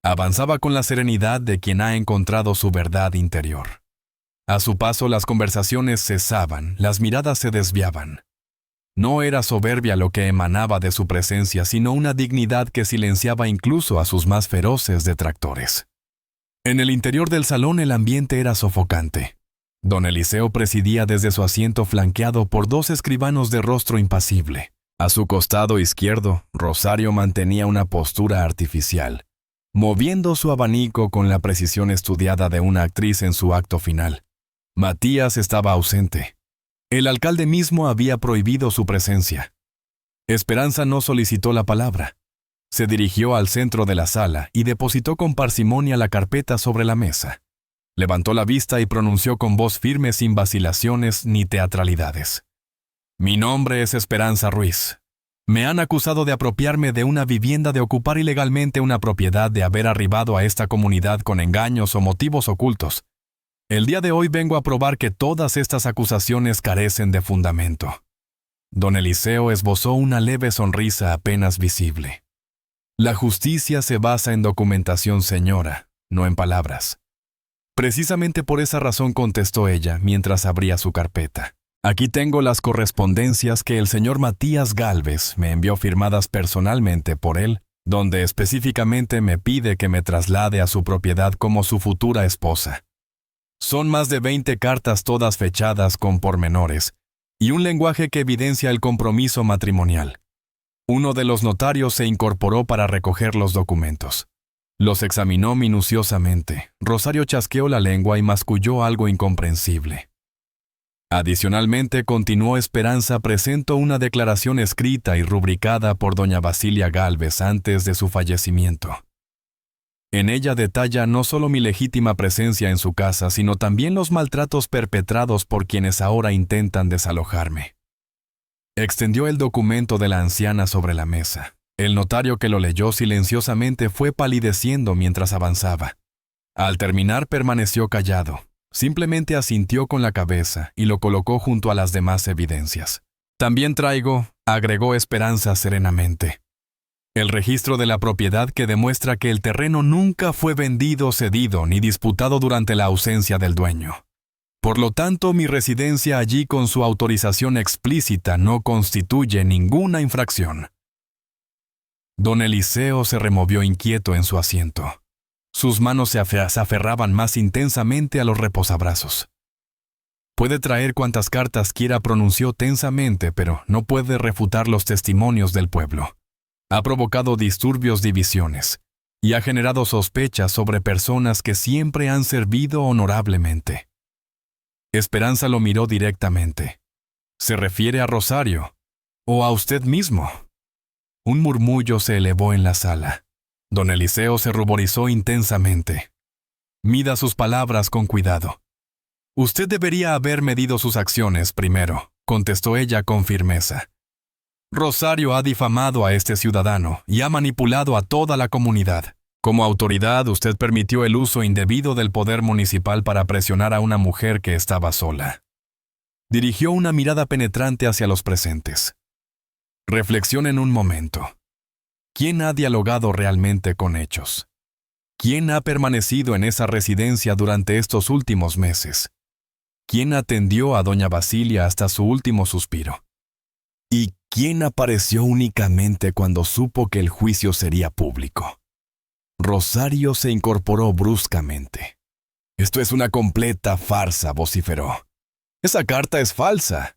Avanzaba con la serenidad de quien ha encontrado su verdad interior. A su paso las conversaciones cesaban, las miradas se desviaban. No era soberbia lo que emanaba de su presencia, sino una dignidad que silenciaba incluso a sus más feroces detractores. En el interior del salón el ambiente era sofocante. Don Eliseo presidía desde su asiento flanqueado por dos escribanos de rostro impasible. A su costado izquierdo, Rosario mantenía una postura artificial, moviendo su abanico con la precisión estudiada de una actriz en su acto final. Matías estaba ausente. El alcalde mismo había prohibido su presencia. Esperanza no solicitó la palabra. Se dirigió al centro de la sala y depositó con parsimonia la carpeta sobre la mesa. Levantó la vista y pronunció con voz firme, sin vacilaciones ni teatralidades. Mi nombre es Esperanza Ruiz. Me han acusado de apropiarme de una vivienda, de ocupar ilegalmente una propiedad, de haber arribado a esta comunidad con engaños o motivos ocultos. El día de hoy vengo a probar que todas estas acusaciones carecen de fundamento. Don Eliseo esbozó una leve sonrisa apenas visible. La justicia se basa en documentación, señora, no en palabras. Precisamente por esa razón, contestó ella mientras abría su carpeta. Aquí tengo las correspondencias que el señor Matías Gálvez me envió firmadas personalmente por él, donde específicamente me pide que me traslade a su propiedad como su futura esposa. Son más de 20 cartas, todas fechadas con pormenores, y un lenguaje que evidencia el compromiso matrimonial. Uno de los notarios se incorporó para recoger los documentos. Los examinó minuciosamente. Rosario chasqueó la lengua y masculló algo incomprensible. Adicionalmente, continuó Esperanza, presento una declaración escrita y rubricada por doña Basilia Gálvez antes de su fallecimiento. En ella detalla no solo mi legítima presencia en su casa, sino también los maltratos perpetrados por quienes ahora intentan desalojarme. Extendió el documento de la anciana sobre la mesa. El notario, que lo leyó silenciosamente, fue palideciendo mientras avanzaba. Al terminar permaneció callado. Simplemente asintió con la cabeza y lo colocó junto a las demás evidencias. También traigo, agregó Esperanza serenamente, el registro de la propiedad que demuestra que el terreno nunca fue vendido, cedido ni disputado durante la ausencia del dueño. Por lo tanto, mi residencia allí con su autorización explícita no constituye ninguna infracción. Don Eliseo se removió inquieto en su asiento. Sus manos se aferraban más intensamente a los reposabrazos. Puede traer cuantas cartas quiera, pronunció tensamente, pero no puede refutar los testimonios del pueblo. Ha provocado disturbios, divisiones, y ha generado sospechas sobre personas que siempre han servido honorablemente. Esperanza lo miró directamente. ¿Se refiere a Rosario? ¿O a usted mismo? Un murmullo se elevó en la sala. Don Eliseo se ruborizó intensamente. Mida sus palabras con cuidado. Usted debería haber medido sus acciones primero, contestó ella con firmeza. Rosario ha difamado a este ciudadano y ha manipulado a toda la comunidad. Como autoridad, usted permitió el uso indebido del poder municipal para presionar a una mujer que estaba sola. Dirigió una mirada penetrante hacia los presentes. Reflexionen un momento. ¿Quién ha dialogado realmente con hechos? ¿Quién ha permanecido en esa residencia durante estos últimos meses? ¿Quién atendió a doña Basilia hasta su último suspiro? ¿Y quién apareció únicamente cuando supo que el juicio sería público? Rosario se incorporó bruscamente. Esto es una completa farsa, vociferó. Esa carta es falsa.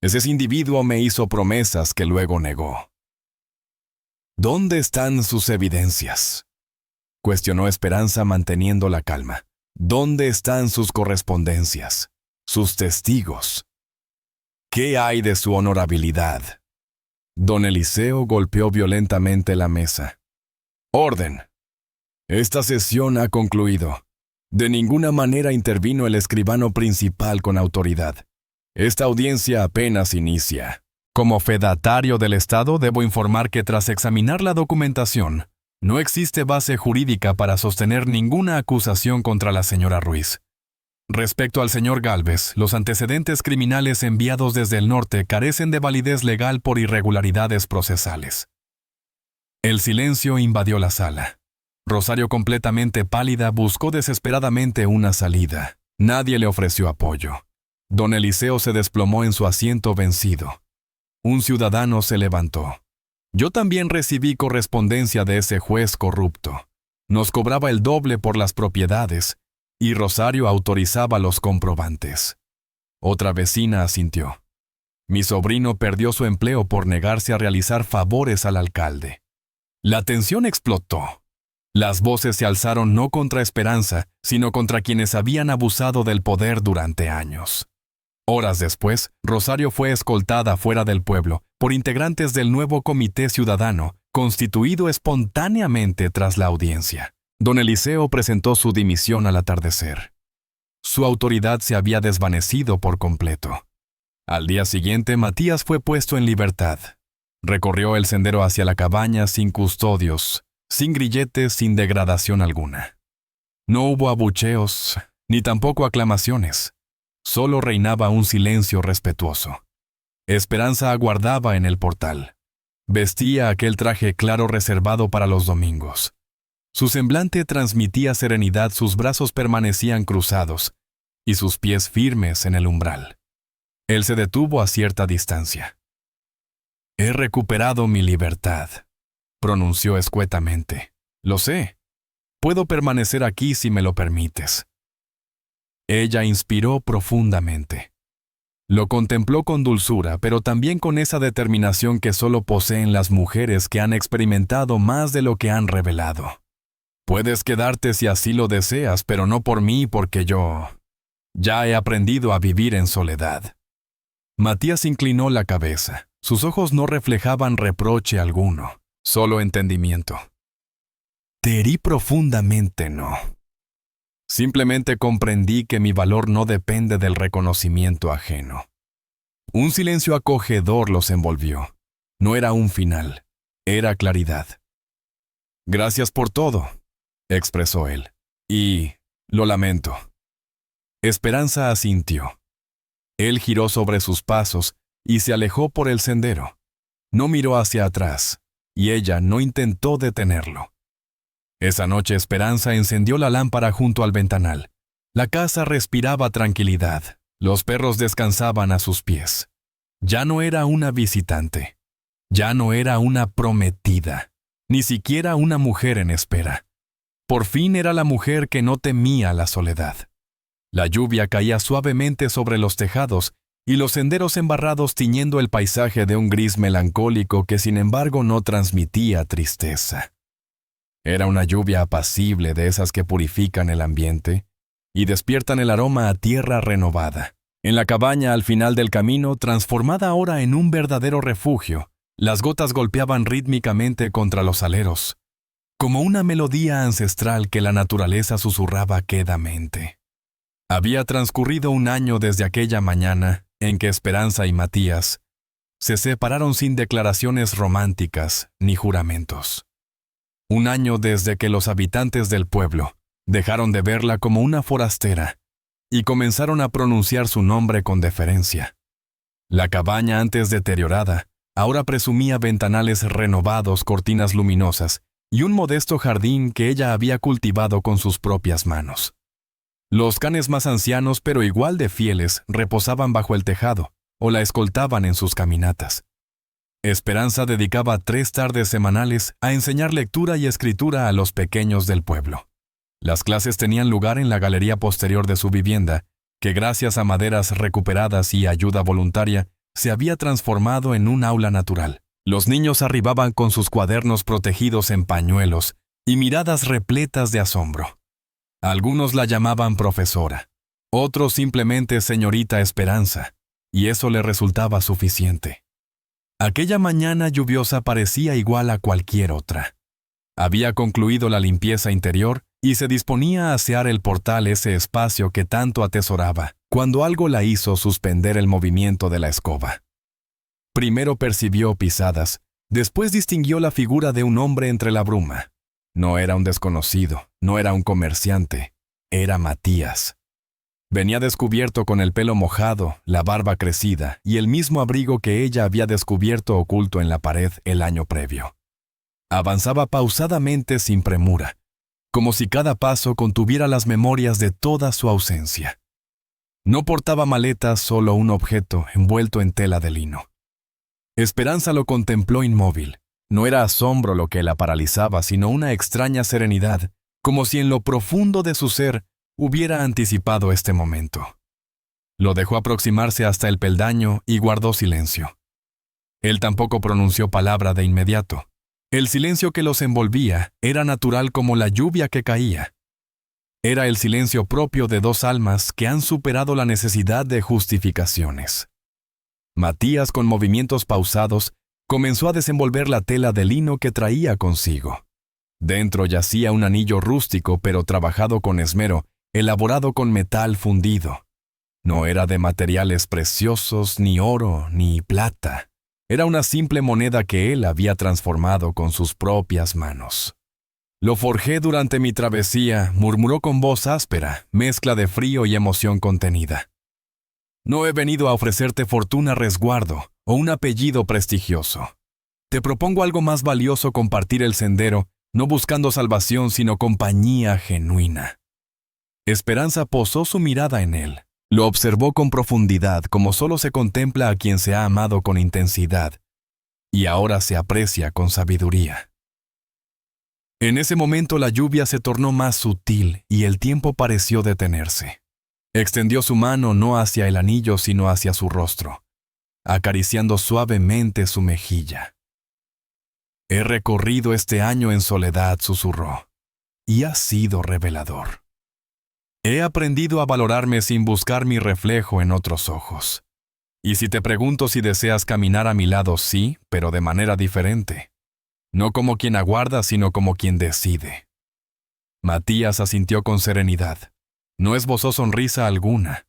Ese individuo me hizo promesas que luego negó. ¿Dónde están sus evidencias?, cuestionó Esperanza manteniendo la calma. ¿Dónde están sus correspondencias? ¿Sus testigos? ¿Qué hay de su honorabilidad? Don Eliseo golpeó violentamente la mesa. Orden. Esta sesión ha concluido. De ninguna manera intervino el escribano principal con autoridad. Esta audiencia apenas inicia. Como fedatario del Estado, debo informar que tras examinar la documentación, no existe base jurídica para sostener ninguna acusación contra la señora Ruiz. Respecto al señor Gálvez, los antecedentes criminales enviados desde el norte carecen de validez legal por irregularidades procesales. El silencio invadió la sala. Rosario, completamente pálida, buscó desesperadamente una salida. Nadie le ofreció apoyo. Don Eliseo se desplomó en su asiento vencido. Un ciudadano se levantó. Yo también recibí correspondencia de ese juez corrupto. Nos cobraba el doble por las propiedades, y Rosario autorizaba los comprobantes. Otra vecina asintió. Mi sobrino perdió su empleo por negarse a realizar favores al alcalde. La tensión explotó. Las voces se alzaron no contra Esperanza, sino contra quienes habían abusado del poder durante años. Horas después, Rosario fue escoltada fuera del pueblo por integrantes del nuevo comité ciudadano, constituido espontáneamente tras la audiencia. Don Eliseo presentó su dimisión al atardecer. Su autoridad se había desvanecido por completo. Al día siguiente, Matías fue puesto en libertad. Recorrió el sendero hacia la cabaña sin custodios, sin grilletes, sin degradación alguna. No hubo abucheos, ni tampoco aclamaciones. Solo reinaba un silencio respetuoso. Esperanza aguardaba en el portal. Vestía aquel traje claro reservado para los domingos. Su semblante transmitía serenidad, sus brazos permanecían cruzados y sus pies firmes en el umbral. Él se detuvo a cierta distancia. «He recuperado mi libertad», pronunció escuetamente. «Lo sé. Puedo permanecer aquí si me lo permites». Ella inspiró profundamente. Lo contempló con dulzura, pero también con esa determinación que solo poseen las mujeres que han experimentado más de lo que han revelado. «Puedes quedarte si así lo deseas, pero no por mí, porque yo ya he aprendido a vivir en soledad». Matías inclinó la cabeza. Sus ojos no reflejaban reproche alguno, solo entendimiento. «Te herí profundamente, ¿no? Simplemente comprendí que mi valor no depende del reconocimiento ajeno». Un silencio acogedor los envolvió. No era un final, era claridad. «Gracias por todo», expresó él. «Y lo lamento». Esperanza asintió. Él giró sobre sus pasos y se alejó por el sendero. No miró hacia atrás, y ella no intentó detenerlo. Esa noche Esperanza encendió la lámpara junto al ventanal. La casa respiraba tranquilidad. Los perros descansaban a sus pies. Ya no era una visitante. Ya no era una prometida. Ni siquiera una mujer en espera. Por fin era la mujer que no temía la soledad. La lluvia caía suavemente sobre los tejados y los senderos embarrados tiñendo el paisaje de un gris melancólico que sin embargo no transmitía tristeza. Era una lluvia apacible de esas que purifican el ambiente y despiertan el aroma a tierra renovada. En la cabaña al final del camino, transformada ahora en un verdadero refugio, las gotas golpeaban rítmicamente contra los aleros, como una melodía ancestral que la naturaleza susurraba quedamente. Había transcurrido un año desde aquella mañana en que Esperanza y Matías se separaron sin declaraciones románticas ni juramentos. Un año desde que los habitantes del pueblo dejaron de verla como una forastera y comenzaron a pronunciar su nombre con deferencia. La cabaña, antes deteriorada, ahora presumía ventanales renovados, cortinas luminosas y un modesto jardín que ella había cultivado con sus propias manos. Los canes más ancianos, pero igual de fieles, reposaban bajo el tejado o la escoltaban en sus caminatas. Esperanza dedicaba 3 tardes semanales a enseñar lectura y escritura a los pequeños del pueblo. Las clases tenían lugar en la galería posterior de su vivienda, que gracias a maderas recuperadas y ayuda voluntaria, se había transformado en un aula natural. Los niños arribaban con sus cuadernos protegidos en pañuelos y miradas repletas de asombro. Algunos la llamaban profesora, otros simplemente señorita Esperanza, y eso le resultaba suficiente. Aquella mañana lluviosa parecía igual a cualquier otra. Había concluido la limpieza interior y se disponía a asear el portal, ese espacio que tanto atesoraba, cuando algo la hizo suspender el movimiento de la escoba. Primero percibió pisadas, después distinguió la figura de un hombre entre la bruma. No era un desconocido, no era un comerciante, era Matías. Venía descubierto con el pelo mojado, la barba crecida y el mismo abrigo que ella había descubierto oculto en la pared el año previo. Avanzaba pausadamente sin premura, como si cada paso contuviera las memorias de toda su ausencia. No portaba maletas, solo un objeto envuelto en tela de lino. Esperanza lo contempló inmóvil. No era asombro lo que la paralizaba, sino una extraña serenidad, como si en lo profundo de su ser hubiera anticipado este momento. Lo dejó aproximarse hasta el peldaño y guardó silencio. Él tampoco pronunció palabra de inmediato. El silencio que los envolvía era natural como la lluvia que caía. Era el silencio propio de dos almas que han superado la necesidad de justificaciones. Matías, con movimientos pausados, comenzó a desenvolver la tela de lino que traía consigo. Dentro yacía un anillo rústico pero trabajado con esmero, elaborado con metal fundido. No era de materiales preciosos, ni oro, ni plata. Era una simple moneda que él había transformado con sus propias manos. «Lo forjé durante mi travesía», murmuró con voz áspera, mezcla de frío y emoción contenida. «No he venido a ofrecerte fortuna, resguardo o un apellido prestigioso. Te propongo algo más valioso: compartir el sendero, no buscando salvación, sino compañía genuina». Esperanza posó su mirada en él. Lo observó con profundidad, como solo se contempla a quien se ha amado con intensidad, y ahora se aprecia con sabiduría. En ese momento la lluvia se tornó más sutil y el tiempo pareció detenerse. Extendió su mano no hacia el anillo, sino hacia su rostro, acariciando suavemente su mejilla. «He recorrido este año en soledad», susurró, «y ha sido revelador. He aprendido a valorarme sin buscar mi reflejo en otros ojos. Y si te pregunto si deseas caminar a mi lado, sí, pero de manera diferente. No como quien aguarda, sino como quien decide». Matías asintió con serenidad. No esbozó sonrisa alguna.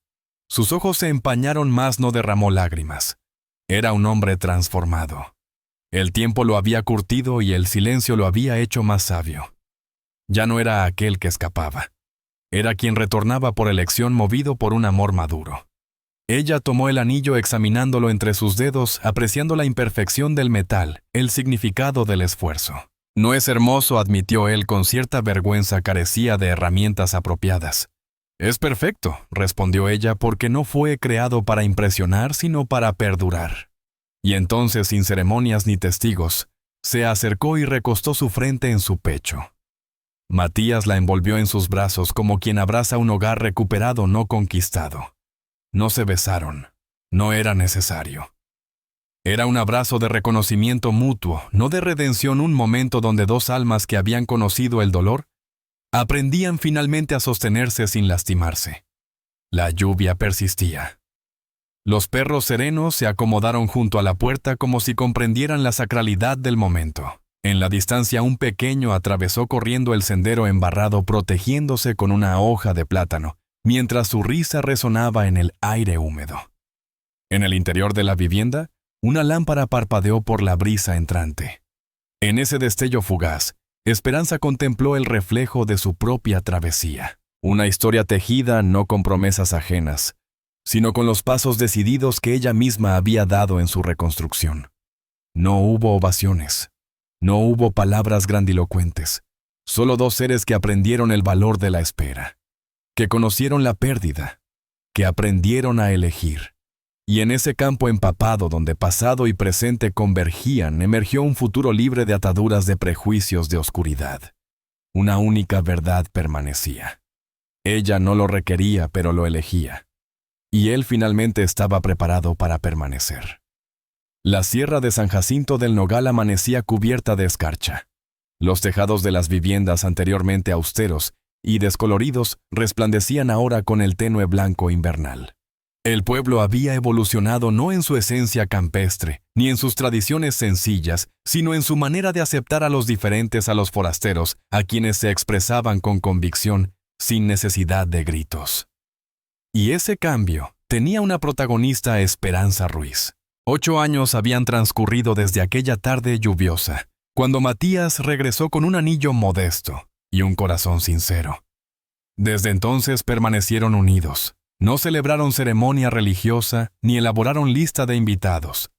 Sus ojos se empañaron, mas no derramó lágrimas. Era un hombre transformado. El tiempo lo había curtido y el silencio lo había hecho más sabio. Ya no era aquel que escapaba. Era quien retornaba por elección, movido por un amor maduro. Ella tomó el anillo examinándolo entre sus dedos, apreciando la imperfección del metal, el significado del esfuerzo. «No es hermoso», admitió él con cierta vergüenza, carecía de herramientas apropiadas. «Es perfecto», respondió ella, «porque no fue creado para impresionar, sino para perdurar». Y entonces, sin ceremonias ni testigos, se acercó y recostó su frente en su pecho. Matías la envolvió en sus brazos como quien abraza un hogar recuperado, no conquistado. No se besaron. No era necesario. Era un abrazo de reconocimiento mutuo, no de redención, un momento donde dos almas que habían conocido el dolor aprendían finalmente a sostenerse sin lastimarse. La lluvia persistía. Los perros serenos se acomodaron junto a la puerta como si comprendieran la sacralidad del momento. En la distancia un pequeño atravesó corriendo el sendero embarrado, protegiéndose con una hoja de plátano, mientras su risa resonaba en el aire húmedo. En el interior de la vivienda, una lámpara parpadeó por la brisa entrante. En ese destello fugaz, Esperanza contempló el reflejo de su propia travesía. Una historia tejida no con promesas ajenas, sino con los pasos decididos que ella misma había dado en su reconstrucción. No hubo ovaciones. No hubo palabras grandilocuentes, solo dos seres que aprendieron el valor de la espera, que conocieron la pérdida, que aprendieron a elegir. Y en ese campo empapado donde pasado y presente convergían, emergió un futuro libre de ataduras de prejuicios de oscuridad. Una única verdad permanecía. Ella no lo requería, pero lo elegía. Y él finalmente estaba preparado para permanecer. La sierra de San Jacinto del Nogal amanecía cubierta de escarcha. Los tejados de las viviendas anteriormente austeros y descoloridos resplandecían ahora con el tenue blanco invernal. El pueblo había evolucionado no en su esencia campestre, ni en sus tradiciones sencillas, sino en su manera de aceptar a los diferentes, a los forasteros, a quienes se expresaban con convicción, sin necesidad de gritos. Y ese cambio tenía una protagonista, Esperanza Ruiz. 8 años habían transcurrido desde aquella tarde lluviosa, cuando Matías regresó con un anillo modesto y un corazón sincero. Desde entonces permanecieron unidos. No celebraron ceremonia religiosa ni elaboraron lista de invitados.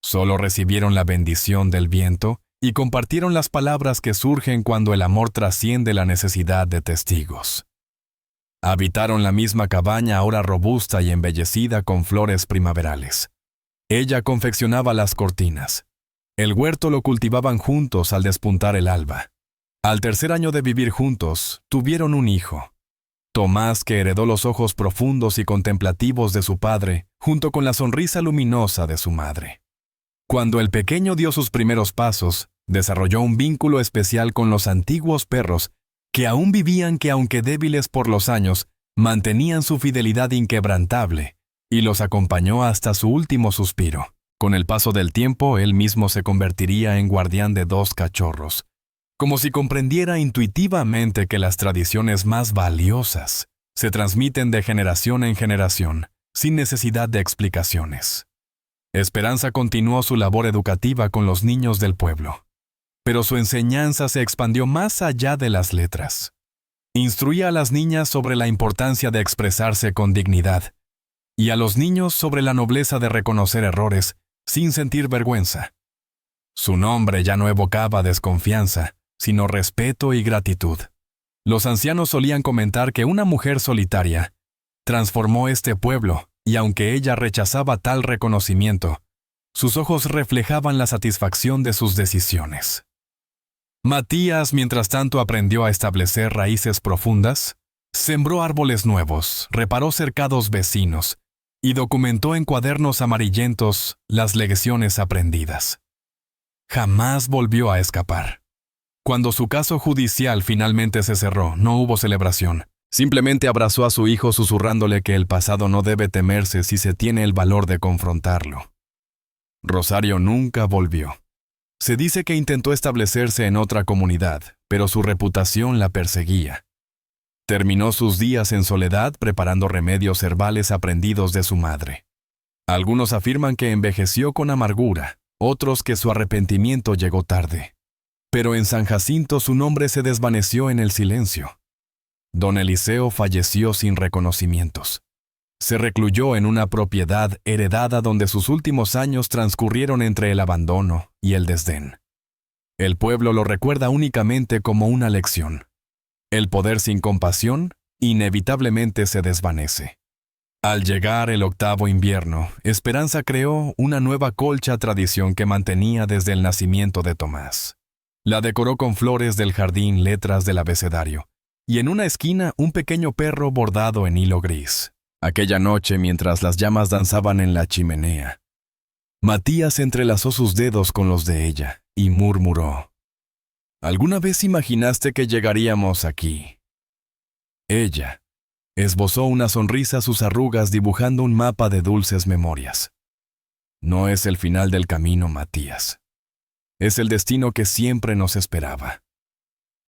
Solo recibieron la bendición del viento y compartieron las palabras que surgen cuando el amor trasciende la necesidad de testigos. Habitaron la misma cabaña ahora robusta y embellecida con flores primaverales. Ella confeccionaba las cortinas. El huerto lo cultivaban juntos al despuntar el alba. Al tercer año de vivir juntos, tuvieron un hijo. Tomás, que heredó los ojos profundos y contemplativos de su padre, junto con la sonrisa luminosa de su madre. Cuando el pequeño dio sus primeros pasos, desarrolló un vínculo especial con los antiguos perros, que aún vivían, que aunque débiles por los años, mantenían su fidelidad inquebrantable, y los acompañó hasta su último suspiro. Con el paso del tiempo, él mismo se convertiría en guardián de 2 cachorros, como si comprendiera intuitivamente que las tradiciones más valiosas se transmiten de generación en generación, sin necesidad de explicaciones. Esperanza continuó su labor educativa con los niños del pueblo, pero su enseñanza se expandió más allá de las letras. Instruía a las niñas sobre la importancia de expresarse con dignidad, y a los niños sobre la nobleza de reconocer errores sin sentir vergüenza. Su nombre ya no evocaba desconfianza, sino respeto y gratitud. Los ancianos solían comentar que una mujer solitaria transformó este pueblo, y aunque ella rechazaba tal reconocimiento, sus ojos reflejaban la satisfacción de sus decisiones. Matías, mientras tanto, aprendió a establecer raíces profundas, sembró árboles nuevos, reparó cercados vecinos y documentó en cuadernos amarillentos las lecciones aprendidas. Jamás volvió a escapar. Cuando su caso judicial finalmente se cerró, no hubo celebración. Simplemente abrazó a su hijo susurrándole que el pasado no debe temerse si se tiene el valor de confrontarlo. Rosario nunca volvió. Se dice que intentó establecerse en otra comunidad, pero su reputación la perseguía. Terminó sus días en soledad preparando remedios herbales aprendidos de su madre. Algunos afirman que envejeció con amargura, otros que su arrepentimiento llegó tarde. Pero en San Jacinto su nombre se desvaneció en el silencio. Don Eliseo falleció sin reconocimientos. Se recluyó en una propiedad heredada donde sus últimos años transcurrieron entre el abandono y el desdén. El pueblo lo recuerda únicamente como una lección. El poder sin compasión inevitablemente se desvanece. Al llegar el 8º invierno, Esperanza creó una nueva colcha tradición que mantenía desde el nacimiento de Tomás. La decoró con flores del jardín, letras del abecedario, y en una esquina un pequeño perro bordado en hilo gris. Aquella noche, mientras las llamas danzaban en la chimenea, Matías entrelazó sus dedos con los de ella y murmuró: ¿Alguna vez imaginaste que llegaríamos aquí? Ella esbozó una sonrisa a sus arrugas dibujando un mapa de dulces memorias. No es el final del camino, Matías. Es el destino que siempre nos esperaba.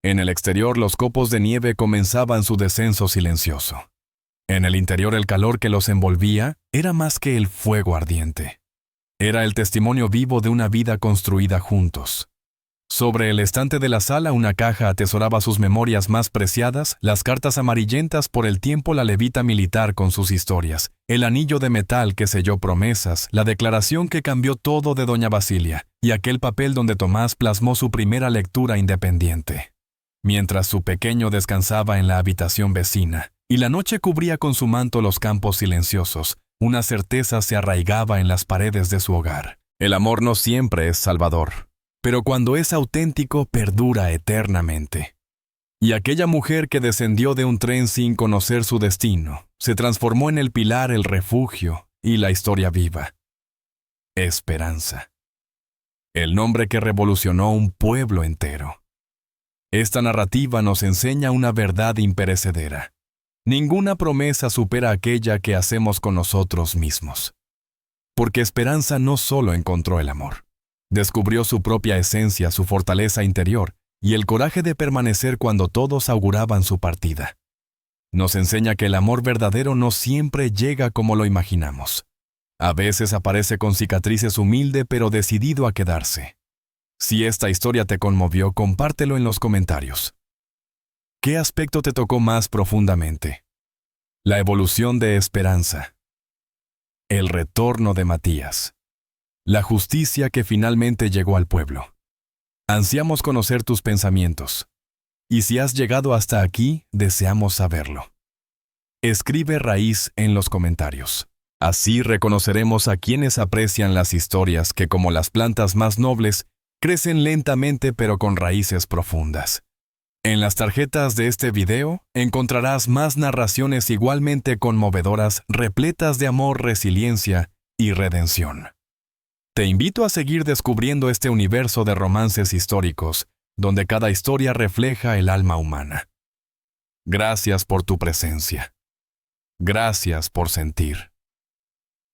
En el exterior los copos de nieve comenzaban su descenso silencioso. En el interior el calor que los envolvía era más que el fuego ardiente. Era el testimonio vivo de una vida construida juntos. Sobre el estante de la sala una caja atesoraba sus memorias más preciadas, las cartas amarillentas por el tiempo, la levita militar con sus historias, el anillo de metal que selló promesas, la declaración que cambió todo de doña Basilia, y aquel papel donde Tomás plasmó su primera lectura independiente. Mientras su pequeño descansaba en la habitación vecina, y la noche cubría con su manto los campos silenciosos, una certeza se arraigaba en las paredes de su hogar. El amor no siempre es salvador, pero cuando es auténtico perdura eternamente. Y aquella mujer que descendió de un tren sin conocer su destino, se transformó en el pilar, el refugio y la historia viva. Esperanza. El nombre que revolucionó un pueblo entero. Esta narrativa nos enseña una verdad imperecedera. Ninguna promesa supera aquella que hacemos con nosotros mismos. Porque Esperanza no solo encontró el amor, descubrió su propia esencia, su fortaleza interior y el coraje de permanecer cuando todos auguraban su partida. Nos enseña que el amor verdadero no siempre llega como lo imaginamos. A veces aparece con cicatrices, humilde pero decidido a quedarse. Si esta historia te conmovió, compártelo en los comentarios. ¿Qué aspecto te tocó más profundamente? La evolución de Esperanza. El retorno de Matías. La justicia que finalmente llegó al pueblo. Ansiamos conocer tus pensamientos. Y si has llegado hasta aquí, deseamos saberlo. Escribe raíz en los comentarios. Así reconoceremos a quienes aprecian las historias que, como las plantas más nobles, crecen lentamente pero con raíces profundas. En las tarjetas de este video encontrarás más narraciones igualmente conmovedoras, repletas de amor, resiliencia y redención. Te invito a seguir descubriendo este universo de romances históricos, donde cada historia refleja el alma humana. Gracias por tu presencia. Gracias por sentir.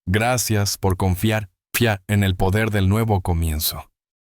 Gracias por confiar en el poder del nuevo comienzo.